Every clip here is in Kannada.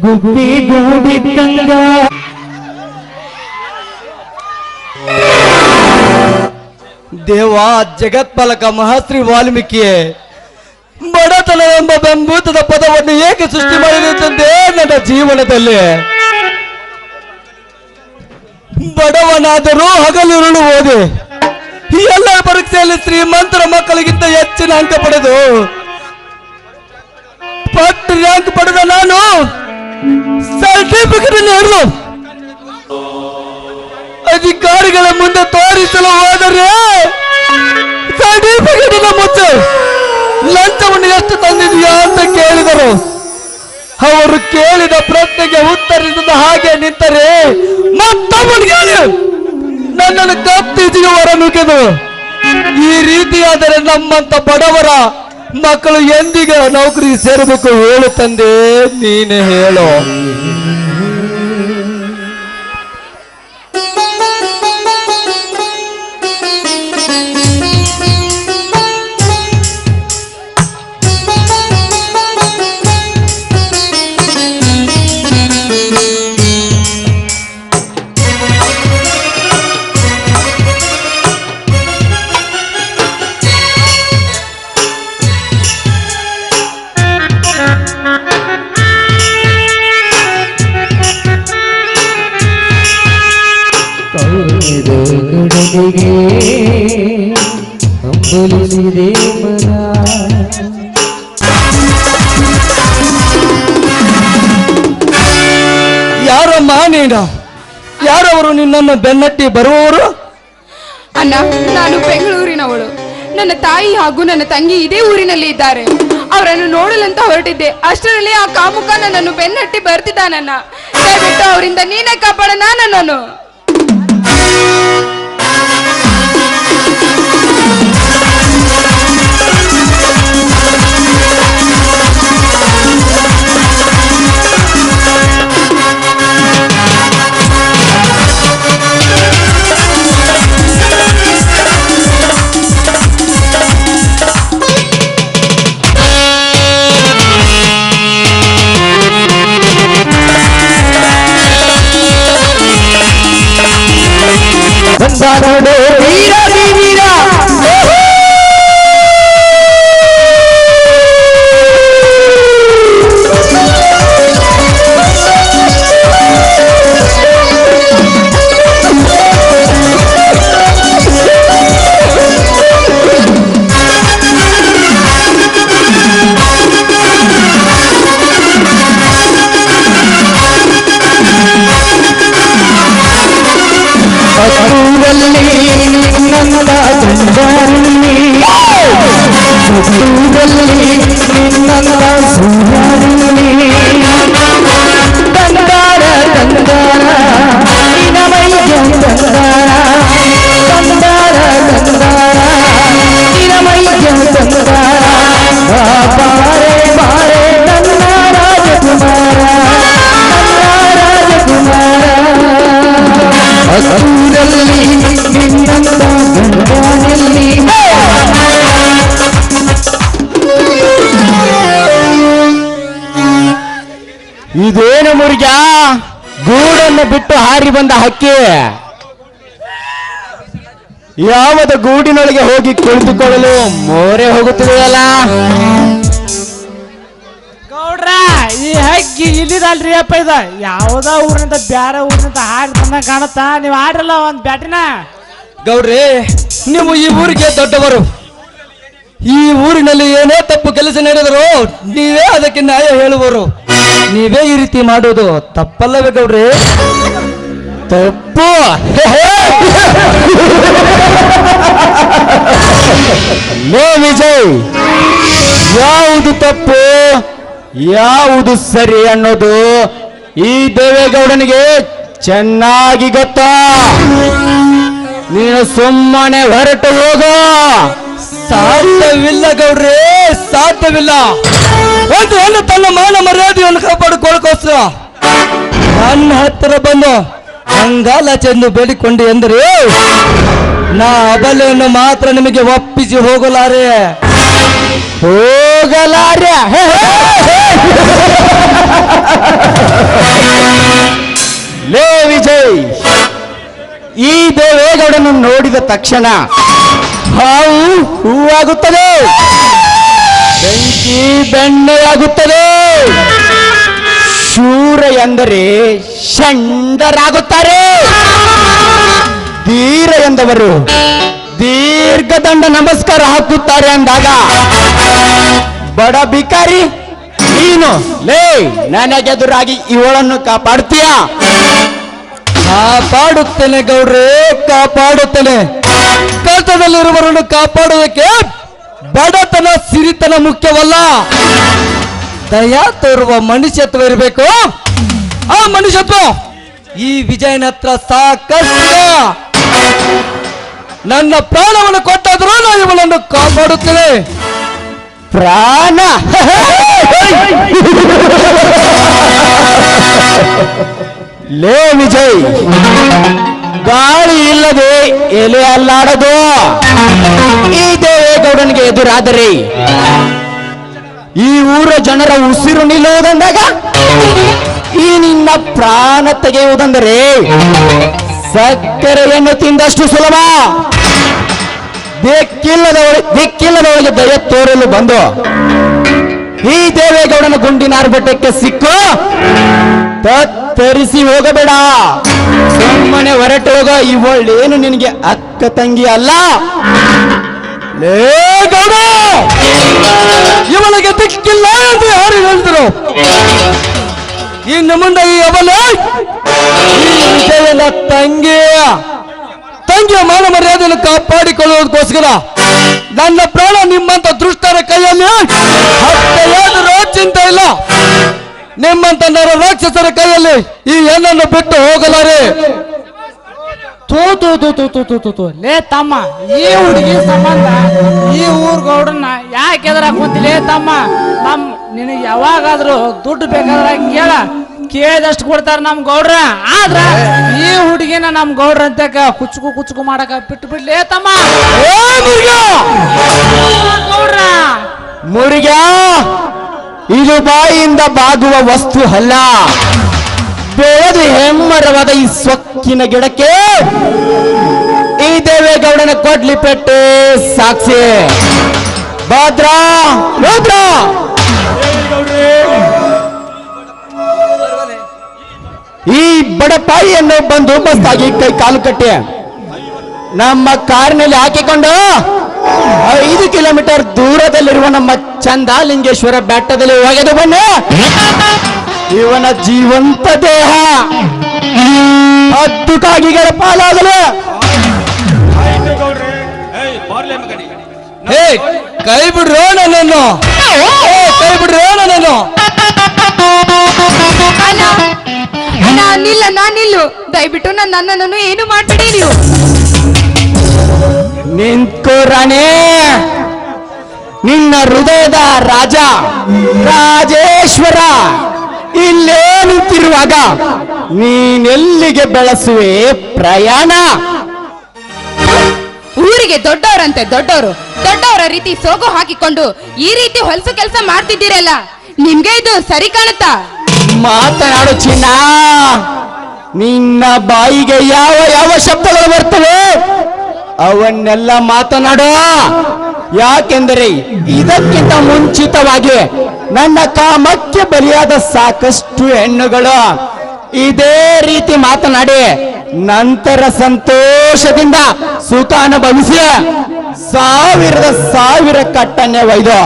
ಗುಬ್ಬಿ ಗೂಡಿದ್ದಂಗ ದೇವ ಜಗತ್ಪಾಲಕ ಮಹಾಶ್ರೀ ವಾಲ್ಮೀಕಿಯೇ, ಬಡತನ ಎಂಬ ಬೆಂಬೂತದ ಪದವನ್ನು ಏಕೆ ಸೃಷ್ಟಿ ಮಾಡಿರುತ್ತಂತೆ ನನ್ನ ಜೀವನದಲ್ಲಿ? ಬಡವನಾದರೂ ಹಗಲಿರುಳು ಓದಿ ಈ ಎಲ್ಲ ಪರೀಕ್ಷೆಯಲ್ಲಿ ಶ್ರೀಮಂತರ ಮಕ್ಕಳಿಗಿಂತ ಹೆಚ್ಚಿನ ಅಂಕ ಪಡೆದು ಫಸ್ಟ್ ರ್ಯಾಂಕ್ ಪಡೆದ ನಾನು ಸರ್ಟಿಫಿಕೇಟ್ ಹಿಡಿದು ಅಧಿಕಾರಿಗಳ ಮುಂದೆ ತೋರಿಸಲು ಹೋದರೆ ಸರ್ಟಿಫಿಕೇಟ್ ಮುಚ್ಚು ಲಂಚವನ್ನು ಎಷ್ಟು ತಂದಿದೆಯಾ ಅಂತ ಕೇಳಿದರು. ಅವರು ಕೇಳಿದ ಪ್ರಶ್ನೆಗೆ ಉತ್ತರಿಸಿದ ಹಾಗೆ ನಿಂತರೆ ಮತ್ತೊಬ್ಬನಿಗೆ ನನ್ನನ್ನು ಕತ್ತಿಜಿಗೆ ಹೊರ ನುಗ್ಗಿದು. ಈ ರೀತಿಯಾದರೆ ನಮ್ಮಂತ ಬಡವರ ಮಕ್ಕಳು ಎಂದಿಗೆ ನೌಕರಿ ಸೇರಬೇಕು ಹೇಳು ತಂದೆ, ನೀನೆ ಹೇಳು. ಹಂಬಲಿಸಿದೆ ಮನ. ಯಾರಮ್ಮ ನೀನು? ಯಾರವರು ನಿನ್ನನ್ನು ಬೆನ್ನಟ್ಟಿ ಬರುವವರು? ಅಣ್ಣ, ನಾನು ಬೆಂಗಳೂರಿನವಳು. ನನ್ನ ತಾಯಿ ಹಾಗೂ ನನ್ನ ತಂಗಿ ಇದೇ ಊರಿನಲ್ಲಿ ಇದ್ದಾರೆ. ಅವರನ್ನು ನೋಡಲಂತ ಹೊರಟಿದ್ದೆ. ಅಷ್ಟರಲ್ಲಿ ಆ ಕಾಮುಕ ನನ್ನನ್ನು ಬೆನ್ನಟ್ಟಿ ಬರ್ತಿದ್ದಾನನ್ನ. ದಯವಿಟ್ಟು ಅವರಿಂದ ನೀನೇ ಕಾಪಾಡೋಣ ನನ್ನನ್ನು. ಬಂದಾನೋಡು ವೀರ ವೀರ ಇದೇನು ಮುರುಗ, ಗೂಡನ್ನು ಬಿಟ್ಟು ಹಾರಿ ಬಂದ ಹಕ್ಕಿ ಯಾವದ ಗೂಡಿನೊಳಗೆ ಹೋಗಿ ಕುಳಿತುಕೊಳ್ಳಲು ಮೋರೆ ಹೋಗುತ್ತಿದೆಯಲ್ಲ? ಗೌಡ್ರ, ಈ ಹಕ್ಕಿ ಇಲ್ಲಿದಲ್ರಿ ಅಪ್ಪ. ಇದ ಯಾವ್ದ ಊರಿನಿಂದ ಬ್ಯಾರೆ ಊರಿನಿಂದ ಹಾಡಿ ಬಂದ ಕಾಣುತ್ತಾ? ನೀವು ಆಡ್ರಲ್ಲ ಒಂದ್ ಬ್ಯಾಟಿನ. ಗೌಡ್ರಿ, ನೀವು ಈ ಊರಿಗೆ ದೊಡ್ಡವರು. ಈ ಊರಿನಲ್ಲಿ ಏನೇ ತಪ್ಪು ಕೆಲಸ ನಡೆದರೂ ನೀವೇ ಅದಕ್ಕೆ ನ್ಯಾಯ ಹೇಳುವರು. ನೀವೇ ಈ ರೀತಿ ಮಾಡೋದು ತಪ್ಪಲ್ಲವೇ ಗೌಡ್ರಿ? ತಪ್ಪು ಲೇ ವಿಜಯ್, ಯಾವುದು ತಪ್ಪು ಯಾವುದು ಸರಿ ಅನ್ನೋದು ಈ ದೇವೇಗೌಡನಿಗೆ ಚೆನ್ನಾಗಿ ಗೊತ್ತಾ. ನೀನು ಸುಮ್ಮನೆ ಹೊರಟು ಹೋಗೋ. ಸಾಧ್ಯವಿಲ್ಲ ಗೌಡ್ರೆ, ಸಾಧ್ಯವಿಲ್ಲ. ಒಂದು ಹೆಣ್ಣು ತನ್ನ ಮಾನ ಮರ್ಯಾದೆಯನ್ನು ಕಾಪಾಡಿಕೊಳ್ಳೋಕೋಸ್ಕರ ನನ್ನ ಹತ್ತಿರ ಬಂದು ಅಂಗಾಲ ಚೆಂದು ಬೇಡಿಕೊಂಡು ಎಂದರೆ ನಾ ಅಬಲೆಯನ್ನು ಮಾತ್ರ ನಿಮಗೆ ಒಪ್ಪಿಸಿ ಹೋಗಲಾರೆ. ಹೋಗಲಾರೆ ಲೇ ವಿಜಯ್, ಈ ದೇವೇಗೌಡನು ನೋಡಿದ ತಕ್ಷಣ ಹಾವು ಹೂವಾಗುತ್ತದೆ, ಬೆಂಕಿ ಬೆಣ್ಣೆಯಾಗುತ್ತದೆ, ಶೂರ ಎಂದರೆ ಷಂಡರಾಗುತ್ತಾರೆ, ಧೀರ ಎಂದವರು ದೀರ್ಘದಂಡ ನಮಸ್ಕಾರ ಹಾಕುತ್ತಾರೆ ಅಂದಾಗ ಬಡ ಬಿಕಾರಿ ನೀನು ಲೇ ನನಗೆದುರಾಗಿ ಇವಳನ್ನು ಕಾಪಾಡ್ತೀಯ? ಕಾಪಾಡುತ್ತೇನೆ ಗೌಡ್ರೆ, ಕಾಪಾಡುತ್ತೇನೆ. ಕಷ್ಟದಲ್ಲಿರುವವರನ್ನು ಕಾಪಾಡುವುದಕ್ಕೆ ಬಡತನ ಸಿರಿತನ ಮುಖ್ಯವಲ್ಲ, ದಯಾ ತೋರುವ ಮನುಷ್ಯತ್ವ ಇರಬೇಕು. ಆ ಮನುಷ್ಯತ್ವ ಈ ವಿಜಯನ ಹತ್ರ ಸಾಕಷ್ಟು. ನನ್ನ ಪ್ರಾಣವನ್ನು ಕೊಟ್ಟಾದರೂ ನಾನು ಇವಳನ್ನು ಕಾಪಾಡುತ್ತೇನೆ. ಪ್ರಾಣ ಲೇ ವಿಜಯ್, ಗಾಳಿ ಇಲ್ಲದೆ ಎಲೆ ಅಲ್ಲಾಡದು. ಈ ದೇವೇಗೌಡನಿಗೆ ಎದುರಾದರೆ ಈ ಊರ ಜನರ ಉಸಿರು ನಿಲ್ಲುವುದಂದಾಗ ಈ ನಿನ್ನ ಪ್ರಾಣ ತೆಗೆಯುವುದೆಂದರೆ ಸಕ್ಕರೆಯನ್ನು ತಿಂದಷ್ಟು ಸುಲಭ. ದಿಕ್ಕಿಲ್ಲದವಳಿಗೆ ದಯ ತೋರಲು ಬಂದು ಈ ದೇವೇಗೌಡನ ಗುಂಡಿನ ಆರ್ಭಟಕ್ಕೆ ಸಿಕ್ಕು ತತ್ತರಿಸಿ ಹೋಗಬೇಡ. ಸುಮ್ಮನೆ ಹೊರಟು ಹೋಗ. ಇವಳೇನು ನಿನಗೆ ಅಕ್ಕ ತಂಗಿ ಅಲ್ಲ. ಲೇ ಗೌಡ, ಇವಳಿಗೆ ದಿಕ್ಕಿಲ್ಲ ಎಂದು ಯಾರು ಹೇಳಿದರು? ಇನ್ನು ಮುಂದೆ ಈ ಅವಳು ಈ ವಿಜಯನ ತಂಗಿಯ ಮಾನ ಮರ್ಯಾದೆಯನ್ನು ಕಾಪಾಡಿಕೊಳ್ಳುವುದಕ್ಕೋಸ್ಕರ ನನ್ನ ಪ್ರಾಣ ನಿಮ್ಮಂತ ದುಷ್ಟರ ಕೈಯಲ್ಲಿ ಹತ್ತೆಯಾದರೂ ಚಿಂತೆ ಇಲ್ಲ. ನಿಮ್ಮಂತ ರಾಕ್ಷಸರ ಕೈಯಲ್ಲಿ ಈ ಹೆಣ್ಣನ್ನು ಬಿಟ್ಟು ಹೋಗಲಾರೆ. ತೂ ಲೇ ತಮ್ಮ, ಈ ಹುಡುಗಿ ಸಂಬಂಧ ಈ ಊರ್ ಗೌಡ್ರನ್ನ ಯಾಕೆ ಎದುರಾಗ ಕುಂತಿಲೇ ತಮ್ಮ? ನಿನಗೆ ಯಾವಾಗಾದ್ರೂ ದುಡ್ಡು ಬೇಕಾದ್ರ ಕೇಳಿದಷ್ಟು ಕೊಡ್ತಾರ ನಮ್ ಗೌಡ್ರ. ಆದ್ರ ಈ ಹುಡುಗಿನ ನಮ್ ಗೌಡ್ರ ಅಂತ ಕುಚ್ಚುಕು ಮಾಡಕ ಬಿಟ್ಟು ಬಿಡ್ಲೇ ತಮ್ಮ. ಗೌಡ್ರ ಮುರುಗ, ಇದು ಬಾಯಿಯಿಂದ ಬಾಗುವ ವಸ್ತು ಅಲ್ಲ. ಬೆಳೆದು ಹೆಮ್ಮರವಾದ ಈ ಸೊಕ್ಕಿನ ಗಿಡಕ್ಕೆ ಈ ದೇವೇಗೌಡನ ಕೊಡ್ಲಿ ಪೆಟ್ಟೆ ಸಾಕ್ಷಿ. ಭದ್ರಾ ಭದ್ರಾ, ಈ ಬಡಪಾಯಿಯನ್ನು ಬಂದೋಬಸ್ತಾಗಿ ಕೈ ಕಾಲು ಕಟ್ಟಿ ನಮ್ಮ ಕಾರಿನಲ್ಲಿ ಹಾಕಿಕೊಂಡು 5 ಕಿಲೋಮೀಟರ್ ದೂರದಲ್ಲಿರುವ ನಮ್ಮ ಚಂದಾಲಿಂಗೇಶ್ವರ ಬೆಟ್ಟದಲ್ಲಿ ಒಗೆದು ಬನ್ನಿ. ಇವನ ಜೀವಂತ ದೇಹ 10 ಕಾಗಿಗಳ ಪಾಲಾಗಲು. ಕೈ ಬಿಡ್ರೋ ನನ್ನನ್ನು, ಕೈ ಬಿಡ್ರೋ ನನ್ನನ್ನು. ನಿಲ್ಲು, ದಯವಿಟ್ಟು ನನ್ನನ್ನು ಏನು ಮಾಡ್ಬಿಡಿ ನೀವು. ನಿಂತ್ಕೋ ರಾಣಿ, ನಿನ್ನ ಹೃದಯದ ರಾಜ ರಾಜೇಶ್ವರ ಇಲ್ಲೇ ನಿಂತಿರುವಾಗ ನೀನೆಲ್ಲಿಗೆ ಬೆಳೆಸುವೆ ಪ್ರಯಾಣ? ಊರಿಗೆ ದೊಡ್ಡವರಂತೆ ದೊಡ್ಡವರ ರೀತಿ ಸೋಗು ಹಾಕಿಕೊಂಡು ಈ ರೀತಿ ಹೊಲಸು ಕೆಲಸ ಮಾಡ್ತಿದ್ದೀರಲ್ಲ, ನಿಮ್ಗೆ ಇದು ಸರಿ ಕಾಣುತ್ತಾ? ಮಾತನಾಡು ಚಿನ್ನ, ನಿನ್ನ ಬಾಯಿಗೆ ಯಾವ ಯಾವ ಶಬ್ದಗಳು ಬರ್ತವೆ ಅವನ್ನೆಲ್ಲ ಮಾತನಾಡು. ಯಾಕೆಂದರೆ ಇದಕ್ಕಿಂತ ಮುಂಚಿತವಾಗಿ ನನ್ನ ಕಾಮಕ್ಕೆ ಬಲಿಯಾದ ಸಾಕಷ್ಟು ಹೆಣ್ಣುಗಳು ಇದೇ ರೀತಿ ಮಾತನಾಡಿ ನಂತರ ಸಂತೋಷದಿಂದ ಸುಖ ಅನುಭವಿಸಿ ಸಾವಿರ ಕಟ್ಟನ್ನೇ ಒಯ್ದು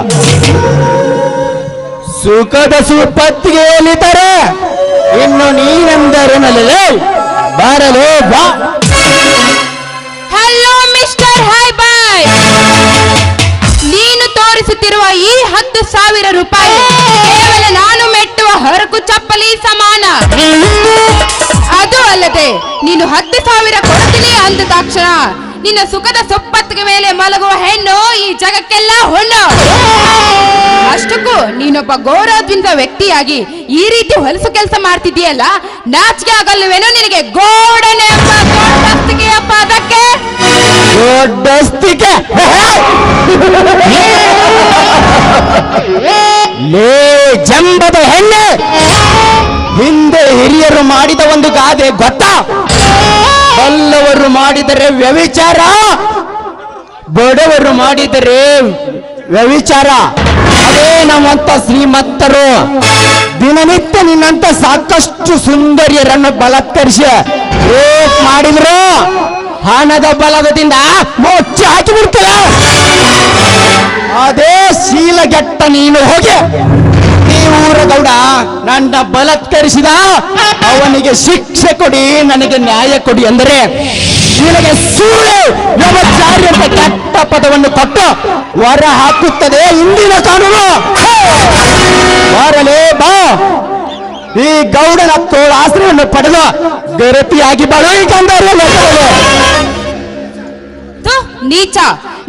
ಸುಖದ ಸುಪ್ಪತ್ತಿಗೆ ಎಲ್ಲಿದ್ದಾರೆ. ಇನ್ನು ನೀನೆಂದರೇನಲ್ಲೇ ಬರಲು ಬಾ. ಹಲೋ ಮಿಸ್ಟರ್ ಹೈ ಬಾಯ್, ನೀನು ತೋರಿಸುತ್ತಿರುವ ಈ 10,000 ರೂಪಾಯಿ ಕೇವಲ ನಾನು ಮೆಟ್ಟುವ ಹರಕು ಚಪ್ಪಲಿ ಸಮಾನ. ಅದು ಅಲ್ಲದೆ ನೀನು 10,000 ಕೊಡ್ತೀನಿ ಅಂದ ತಕ್ಷಣ ನಿನ್ನ ಸುಖದ ಸೊಪ್ಪತ್ತಿಗೆ ಮೇಲೆ ಮಲಗುವ ಹೆಣ್ಣು ಈ ಜಗಕ್ಕೆಲ್ಲ ಹೊಣ್ಣು. ಅಷ್ಟಕ್ಕೂ ನೀನೊಬ್ಬ ಗೌರವದಿಂದ ವ್ಯಕ್ತಿಯಾಗಿ ಈ ರೀತಿ ಹೊಲಸು ಕೆಲಸ ಮಾಡ್ತಿದ್ದೀಯಲ್ಲ, ನಾಚಿಕೆ ಆಗಲ್ವೇನೋ ನಿನಗೆ? ಗೋಡನೆ ದೊಡ್ಡಸ್ತಿಗೆಯಪ್ಪ, ಅದಕ್ಕೆ ದೊಡ್ಡಸ್ತಿಕೆ. ಲೇ ಜಂಬದ ಹೆಣ್ಣೆ, ಹಿಂದೆ ಹಿರಿಯರು ಮಾಡಿದ ಒಂದು ಗಾದೆ ಗೊತ್ತಾ? ಬಲ್ಲವರು ಮಾಡಿದರೆ ವ್ಯಭಿಚಾರ, ಬಡವರು ಮಾಡಿದರೆ ವ್ಯಭಿಚಾರ. ಅದೇ ನಮ್ಮಂತ ಶ್ರೀಮಂತರು ದಿನನಿತ್ಯ ನಿನ್ನಂತ ಸಾಕಷ್ಟು ಸುಂದರಿಯರನ್ನು ಬಲಾತ್ಕರಿಸಿ ರೇಪ್ ಮಾಡಿದ್ರು, ಹಣದ ಬಲದಿಂದ ಮುಚ್ಚಿ ಹಾಕಿಬಿಡ್ತಾರೆ. ಅದೇ ಶೀಲಗೆಟ್ಟ ನೀನು ಹೋಗಿ ಈ ಊರ ಗೌಡ ನನ್ನ ಬಲಾತ್ಕರಿಸಿದ, ಅವನಿಗೆ ಶಿಕ್ಷೆ ಕೊಡಿ, ನನಗೆ ನ್ಯಾಯ ಕೊಡಿ ಅಂದರೆ ನಿನಗೆ ಸುಳ್ಳು ವ್ಯಭಿಚಾರಿ ಅಂತ ಕೆಟ್ಟ ಪದವನ್ನು ಕೊಟ್ಟು ಹೊರ ಹಾಕುತ್ತದೆ ಇಂದಿನ ಕಾನೂನು. ಬರಲೇ ಬಾ, ಈ ಗೌಡನ ತೋಳ ಆಶ್ರಯವನ್ನು ಪಡೆದು ಗರತಿಯಾಗಿ ಬಾಳು. ಈ ಗಂಧರ್ವ ನೀಚ,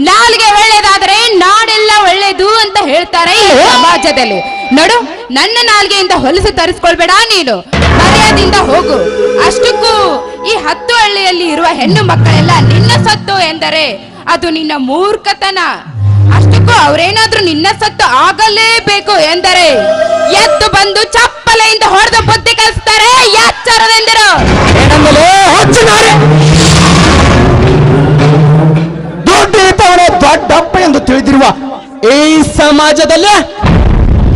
ನಾಲ್ಗೆ ಒಳ್ಳೇದಾದರೆ ನಾಡೆಲ್ಲ ಒಳ್ಳೇದು ಅಂತ ಹೇಳ್ತಾರೆ ಈ ಸಮಾಜದಲ್ಲಿ. ನೋಡು, ನನ್ನ ನಾಲ್ಗೆಯಿಂದ ಹೊಲಸು ತರಿಸ್ಕೊಳ್ಬೇಡ ನೀನು, ಮರ್ಯಾದೆಯಿಂದ ಹೋಗು. ಅಷ್ಟಕ್ಕೂ ಈ 10 ಹಳ್ಳಿಯಲ್ಲಿ ಇರುವ ಹೆಣ್ಣು ಮಕ್ಕಳೆಲ್ಲ ನಿನ್ನ ಸತ್ತು ಎಂದರೆ ಅದು ನಿನ್ನ ಮೂರ್ಖತನ. ಅಷ್ಟಕ್ಕೂ ಅವರೇನಾದ್ರೂ ನಿನ್ನ ಸತ್ತು ಆಗಲೇಬೇಕು ಎಂದರೆ ಎದ್ದು ಬಂದು ಚಪ್ಪಲೆಯಿಂದ ಹೊಡೆದು ಬುದ್ಧಿ ಕಲಿಸ್ತಾರೆ. ಎಚ್ಚರದಿಂದಿರು. ದೊಡ್ಡಪ್ಪ ಎಂದು ತಿಳಿದಿರುವ ಈ ಸಮಾಜದಲ್ಲಿ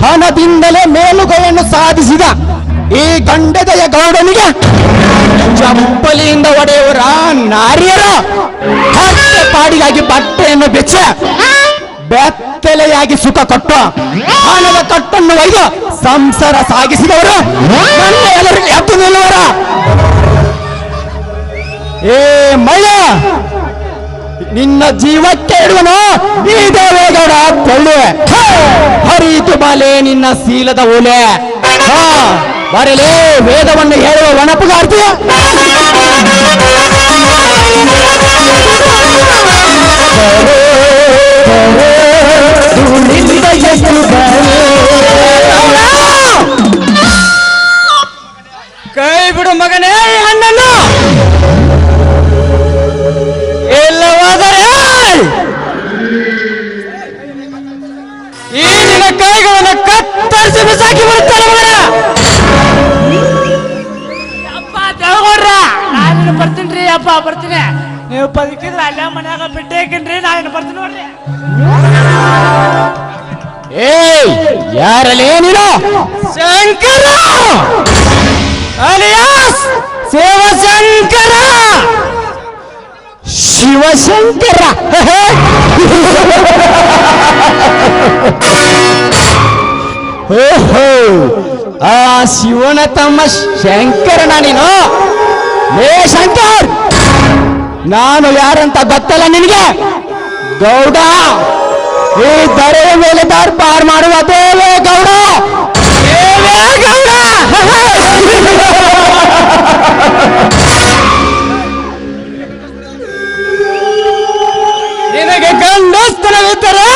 ಹಣದಿಂದಲೇ ಮೇಲುಗೈಯನ್ನು ಸಾಧಿಸಿದ ಈ ಗಂಡದಯ ಗೌಡನಿಗೆ ಚಪ್ಪಲಿಯಿಂದ ಒಡೆಯುವರ ನಾರಿಯರ ಹೊಟ್ಟೆ ಪಾಡಿಗಾಗಿ ಬಟ್ಟೆಯನ್ನು ಬೆಚ್ಚ ಬೆತ್ತಲೆಯಾಗಿ ಸುಖ ಕೊಟ್ಟು ಹಣದ ಕಟ್ಟನ್ನು ಒಯ್ದು ಸಂಸಾರ ಸಾಗಿಸಿದವರು ನನ್ನ ಎಲ್ಲರಿಗೂ ಎದ್ದು ನಿಲ್ಲುವರ. ಏ ಮಯ್ಯ, ನಿನ್ನ ಜೀವಕ್ಕೆ ಇಡುವನು ಈ ದೇವೇಗೌಡ ಕೊಳ್ಳೆ. ಹರಿತು ಬಾಲೆ ನಿನ್ನ ಶೀಲದ ಓಲೆ. ಬರಲೇ ವೇದವನ್ನು ಹೇಳುವ ವನಪುಗಾರ್ತಿ. ಕೈ ಬಿಡು ಮಗನೇ ಅಣ್ಣನ್ನು. ಇಲ್ಲವಾದರೆ ಈ ನಿನ್ನ ಕೈಗಳನ್ನು ಕತ್ತರಿಸಿ ಬಿಸಾಕಿ ಬಿಡುತ್ತಾರೆ ಮಗನ. ಅಪ್ಪ ದೇವಗೌಡ್ರ, ನಾನು ಬರ್ತೀನಿ ಅಪ್ಪ, ಬರ್ತೀನಿ. ನೀವು ಬದುಕಿದ್ರೆ ಅಲ್ಲೇ ಮನ್ಯಾಗ ಬಿಟ್ಟು ಹಾಕಿನ್ರಿ, ನಾನು ಬರ್ತೀನಿ ನೋಡ್ರಿ. ಏಯ್, ಯಾರಲ್ಲೇ ನೀನು? ಶಂಕರ ಅಲಿಯಾಸ್ ಶಿವಶಂಕರ. ಶಿವಶಂಕರ. ಓಹೋ, ಆ ಶಿವನ ತಮ್ಮ ಶಂಕರನ ನೀನು? ಲೇ ಶಂಕರ್, ನಾನು ಯಾರಂತ ಗೊತ್ತಲ್ಲ ನಿನಗೆ? ಗೌಡ, ಈ ದರೆಯ ಮೇಲೆ ದರ್ಬಾರ್ ಮಾಡುವ ದೇವೇಗೌಡ. ದೇವೇಗೌಡ ನಿನಗೆ ಗಂಡಸ್ತನವಿದ್ದರೆ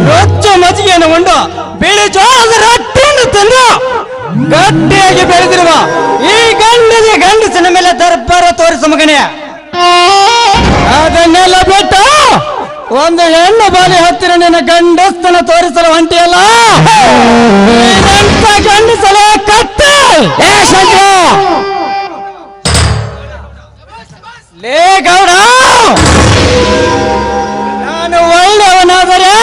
ರೊಚ್ಚು ಮಜ್ಜಿಗೆಯನ್ನು ಉಂಡು ಬಿಳಿ ಜೋಳದ ರೊಟ್ಟಿಯನ್ನು ತಿಂದು ಗಟ್ಟಿಯಾಗಿ ಬೆಳೆದಿರುವ ಈ ಗಂಡಸಿನ ಮೇಲೆ ದರ್ಬಾರ ತೋರಿಸ ಮಗನೇ. ಅದನ್ನೆಲ್ಲ ಬಿಟ್ಟು ಒಂದು ಹೆಣ್ಣು ಬಾಲಿ ಹತ್ತಿರ ನಿನ್ನ ಗಂಡಸ್ತನ ತೋರಿಸಲು ಹೊಂಟಿಯಲ್ಲ, ಗಂಡಸಲ ಕತ್ತೆ. ಲೇ ಗೌಡ, ನಾನು ಒಳ್ಳೆಯವನಾದರೆ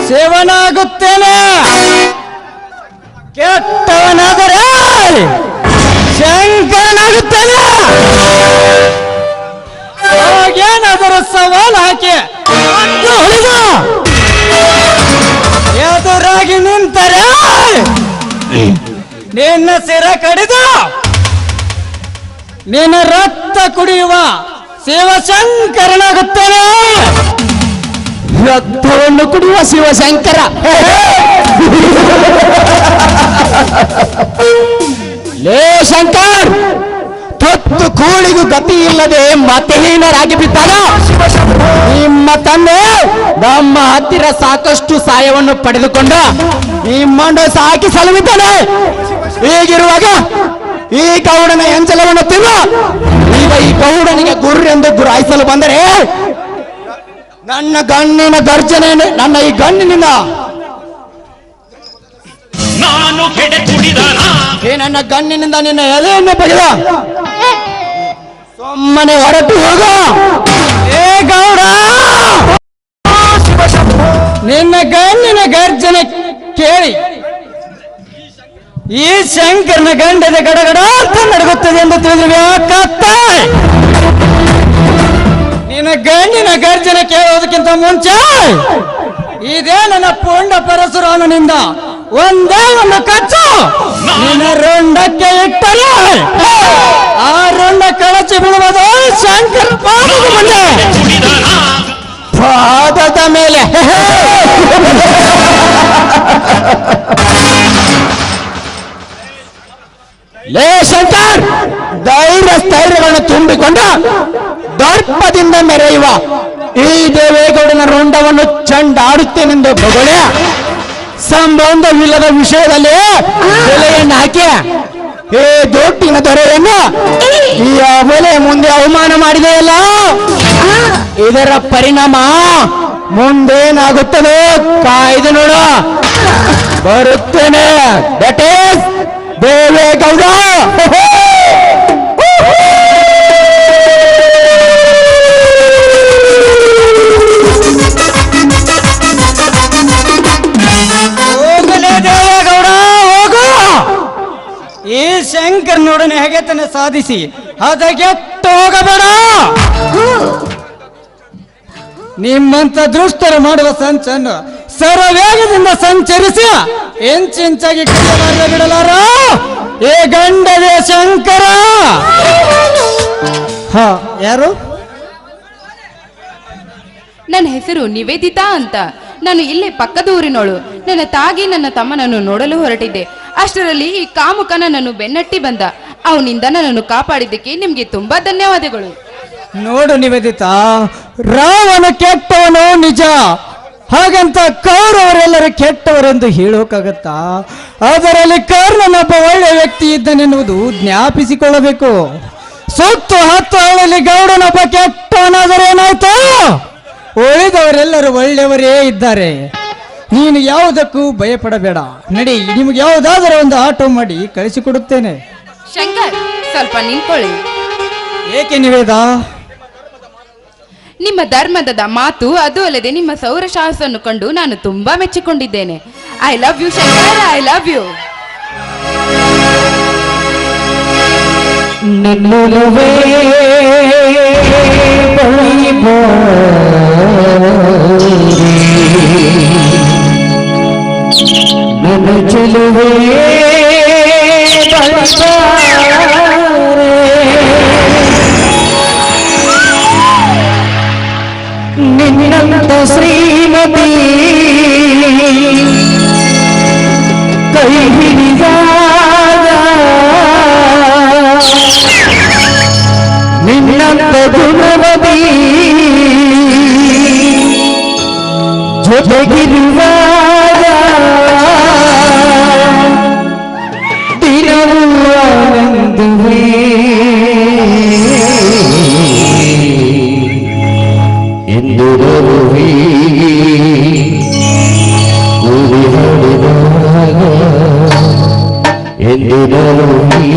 ಸೇವನಾಗುತ್ತೇನೆ, ಕೆಟ್ಟವನಾದರೆ ಶಂಕರನಾಗುತ್ತೇನೆ. ಏನಾದರೂ ಸವಾಲು ಹಾಕಿ ಎದುರಾಗಿ ನಿಂತರೆ ನಿನ್ನ ಸಿರ ಕಡಿದು ನಿನ್ನ ರಕ್ತ ಕುಡಿಯುವ ಶಿವಶಂಕರನಾಗುತ್ತೇನೆ. ರಕ್ತವನ್ನು ಕುಡಿಯುವ ಶಿವಶಂಕರ. ಲೇ ಶಂಕರ್, ತೊತ್ತು ಕೂಳಿಗೂ ಗತಿ ಇಲ್ಲದೆ ಮತಹೀನರಾಗಿ ಬಿದ್ದಾಗ ನಿಮ್ಮ ತಂದೆ ನಮ್ಮ ಹತ್ತಿರ ಸಾಕಷ್ಟು ಸಹಾಯವನ್ನು ಪಡೆದುಕೊಂಡು ನಿಮ್ಮನ್ನು ಸಾಕಿ ಸಲುವಿದ್ದಾನೆ. ಹೀಗಿರುವಾಗ ಈ ಗೌಡನ ಎಂಚಲವನ್ನು ತಿನ್ನು ಈಗ ಈ ಗೌಡನಿಗೆ ಗುರ್ರೆಂದು ಗುರಾಯಿಸಲು ಬಂದರೆ ನನ್ನ ಗಣ್ಣಿನ ಗರ್ಜನೆ, ನನ್ನ ಈ ಗಣ್ಣಿನಿಂದ ನಾನು ಕೆಡೆ ಕುಡಿದನ ಏ ನನ್ನ ಗಣ್ಣಿನಿಂದ ನಿನ್ನ ಎಲೆಯನ್ನು ಬಗೆದ ಸುಮ್ಮನೆ ಹೊರಟು ಹೋಗು. ಏ ಗೌಡ, ನಿನ್ನ ಗಂಡಿನ ಗರ್ಜನೆ ಕೇಳಿ ಈ ಶಂಕರನ ಗಂಡದ ಗಡಗಡ ಅಂತ ನಡಗುತ್ತದೆ ಎಂದು ತಿಳಿದ್ರಿ. ನಿನ್ನ ಗಂಡಿನ ಗರ್ಜನೆ ಕೇಳೋದಕ್ಕಿಂತ ಮುಂಚೆ ಇದೇ ನನ್ನ ಪುಂಡ ಪರಶುರಾಮನಿಂದ ಒಂದೇ ಒಂದು ಕಚ್ಚು ನಿನ್ನ ರುಂಡಕ್ಕೆ ಇಟ್ಟರೆ ಆ ರುಂಡ ಕಳಚಿ ಬಿಡುವುದು ಶಂಕರ ಪಾದದ ಮುಂದೆ. ಕುಡಿದನ ಪಾದದ ಮೇಲೆ ಲೇ ಶಂಕರ್, ಧೈರ್ಯ ಸ್ಥೈರ್ಯಗಳನ್ನು ತುಂಬಿಕೊಂಡು ದರ್ಪದಿಂದ ಮೆರೆಯುವ ಈ ದೇವೇಗೌಡನ ರುಂಡವನ್ನು ಚಂಡಾಡುತ್ತೇನೆಂದು ಬೊಗಳೆ ಸಂಬಂಧವಿಲ್ಲದ ವಿಷಯದಲ್ಲಿ ಬೆಲೆಯನ್ನು ಹಾಕಿ ಈ ದೊಡ್ಡಿನ ದೊರೆಯನ್ನು ಈ ಬೆಲೆ ಮುಂದೆ ಅವಮಾನ ಮಾಡಿದೆಯಲ್ಲ, ಇದರ ಪರಿಣಾಮ ಮುಂದೇನಾಗುತ್ತದೆ ಕಾಯ್ದು ನೋಡು. ಬರುತ್ತೇನೆ. That is Deve Gowda. ಹೋಗಲೇ ದೇವೇಗೌಡ ಹೋಗು. ಈ ಶಂಕರನೊಡನೆ ಹೇಗೆತನೆ ಸಾಧಿಸಿ ಅದಗೆಟ್ಟು ಹೋಗಬೇಡ. ನಿಮ್ಮಂತ ದೃಷ್ಟರು ಮಾಡುವ ಸಂಚನ್ನು ಸರ್ವೇಗದಿಂದ ಸಂಚರಿಸಿ ಇಂಚಿಂಚಾಗಿ ಕೈಲಾರ ಬಿಡಲಾರ ಏ ಗಂಡವೇ ಶಂಕರ. ಹ, ಯಾರು? ನನ್ನ ಹೆಸರು ನಿವೇದಿತಾ ಅಂತ. ನಾನು ಇಲ್ಲೇ ಪಕ್ಕದ ಊರಿನೋಳು. ನನ್ನ ತಾಗಿ ನನ್ನ ತಮ್ಮನನ್ನು ನೋಡಲು ಹೊರಟಿದ್ದೆ. ಅಷ್ಟರಲ್ಲಿ ಈ ಕಾಮುಕ ನನ್ನನ್ನು ಬೆನ್ನಟ್ಟಿ ಬಂದ. ಅವನಿಂದ ನನ್ನನ್ನು ಕಾಪಾಡಿದ್ದಕ್ಕೆ ನಿಮ್ಗೆ ತುಂಬಾ ಧನ್ಯವಾದಗಳು. ನೋಡು ನಿವೇದಿತಾ, ರಾವಣ ಕೆಟ್ಟವನು ನಿಜ, ಹಾಗಂತ ಕೌರವರೆಲ್ಲರೂ ಕೆಟ್ಟವರೆಂದು ಹೇಳೋಕ್ಕಾಗತ್ತಾ? ಅದರಲ್ಲಿ ಕರ್ಣನೊಬ್ಬ ಒಳ್ಳೆಯ ವ್ಯಕ್ತಿ ಇದ್ದನೆನ್ನುವುದು ಜ್ಞಾಪಿಸಿಕೊಳ್ಳಬೇಕು. ಸುತ್ತು ಹತ್ತು ಹಳ್ಳಿ ಗೌಡನೊಬ್ಬ ಕೆಟ್ಟವನಾದರೆ ಏನಾಯ್ತು? ಉಳಿದವರೆಲ್ಲರೂ ಒಳ್ಳೆಯವರೇ ಇದ್ದಾರೆ. ನೀನು ಯಾವುದಕ್ಕೂ ಭಯಪಡಬೇಡ. ನಡಿ, ನಿಮಗೆ ಯಾವುದಾದರೂ ಒಂದು ಆಟೋ ಮಾಡಿ ಕಳಿಸಿಕೊಡುತ್ತೇನೆ. ಶಂಕರ್, ಸ್ವಲ್ಪ ನಿಂತ್ಕೊಳ್ಳಿ. ಏಕೆ ನಿವೇದ? ನಿಮ್ಮ ಧರ್ಮದ ಮಾತು, ಅದು ಅಲ್ಲದೆ ನಿಮ್ಮ ಸೌರಶಾಸ್ತ್ರವನ್ನು ಕಂಡು ನಾನು ತುಂಬಾ ಮೆಚ್ಚಿಕೊಂಡಿದ್ದೇನೆ. I love you Shankar, I love you. ನಿನ್ನಂತ ಶ್ರೀಮತಿ ಕೈ ಹಿಡಿದಾಗ ನಿನ್ನಂತ ಗುಣವತಿ ಜೊತೆಗಿರುವಾಗ ದಿನವೂ ಆನಂದವೇ. ಎಂದು ಬರುವಿ ಗುರಿ ಹಾಡಿದಾಗ ಎಂದು ಬರುವಿ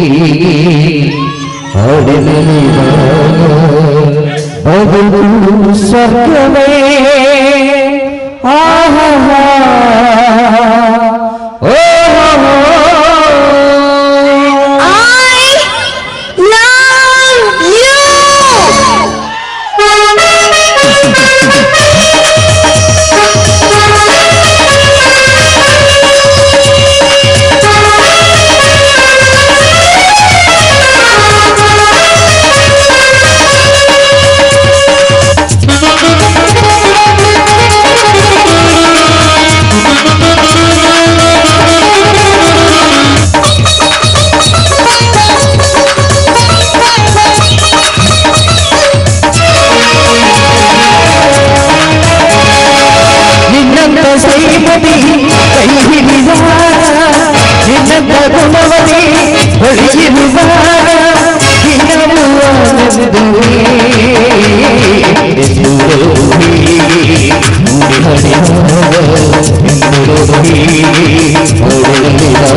ಹಾಡಿನಲಿದಾಗ ಬದುಕು ಸ್ವರ್ಗವೇ. ಆಹಾ ಹರಿಹರ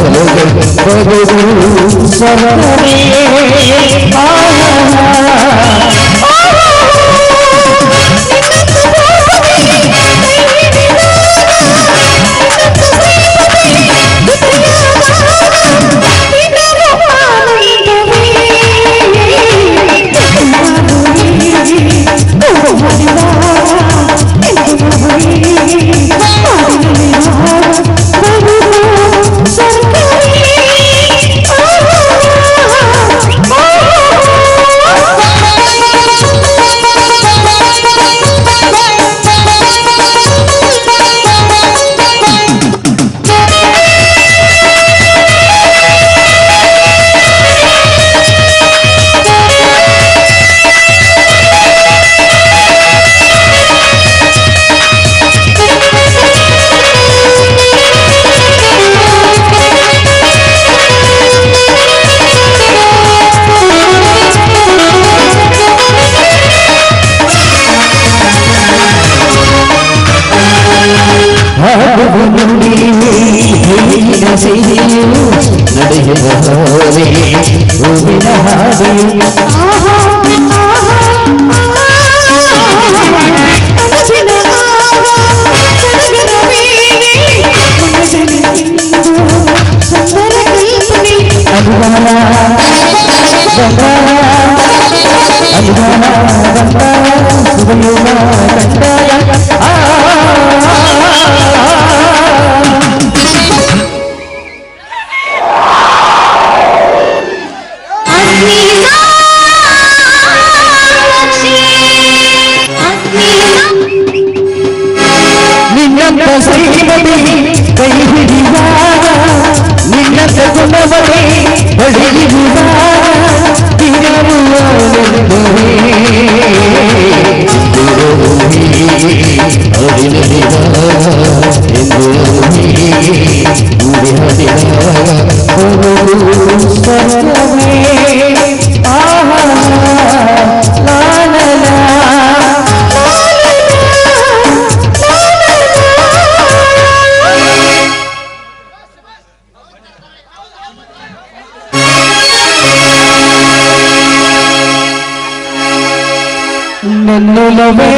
ನನ್ನುಲವೇ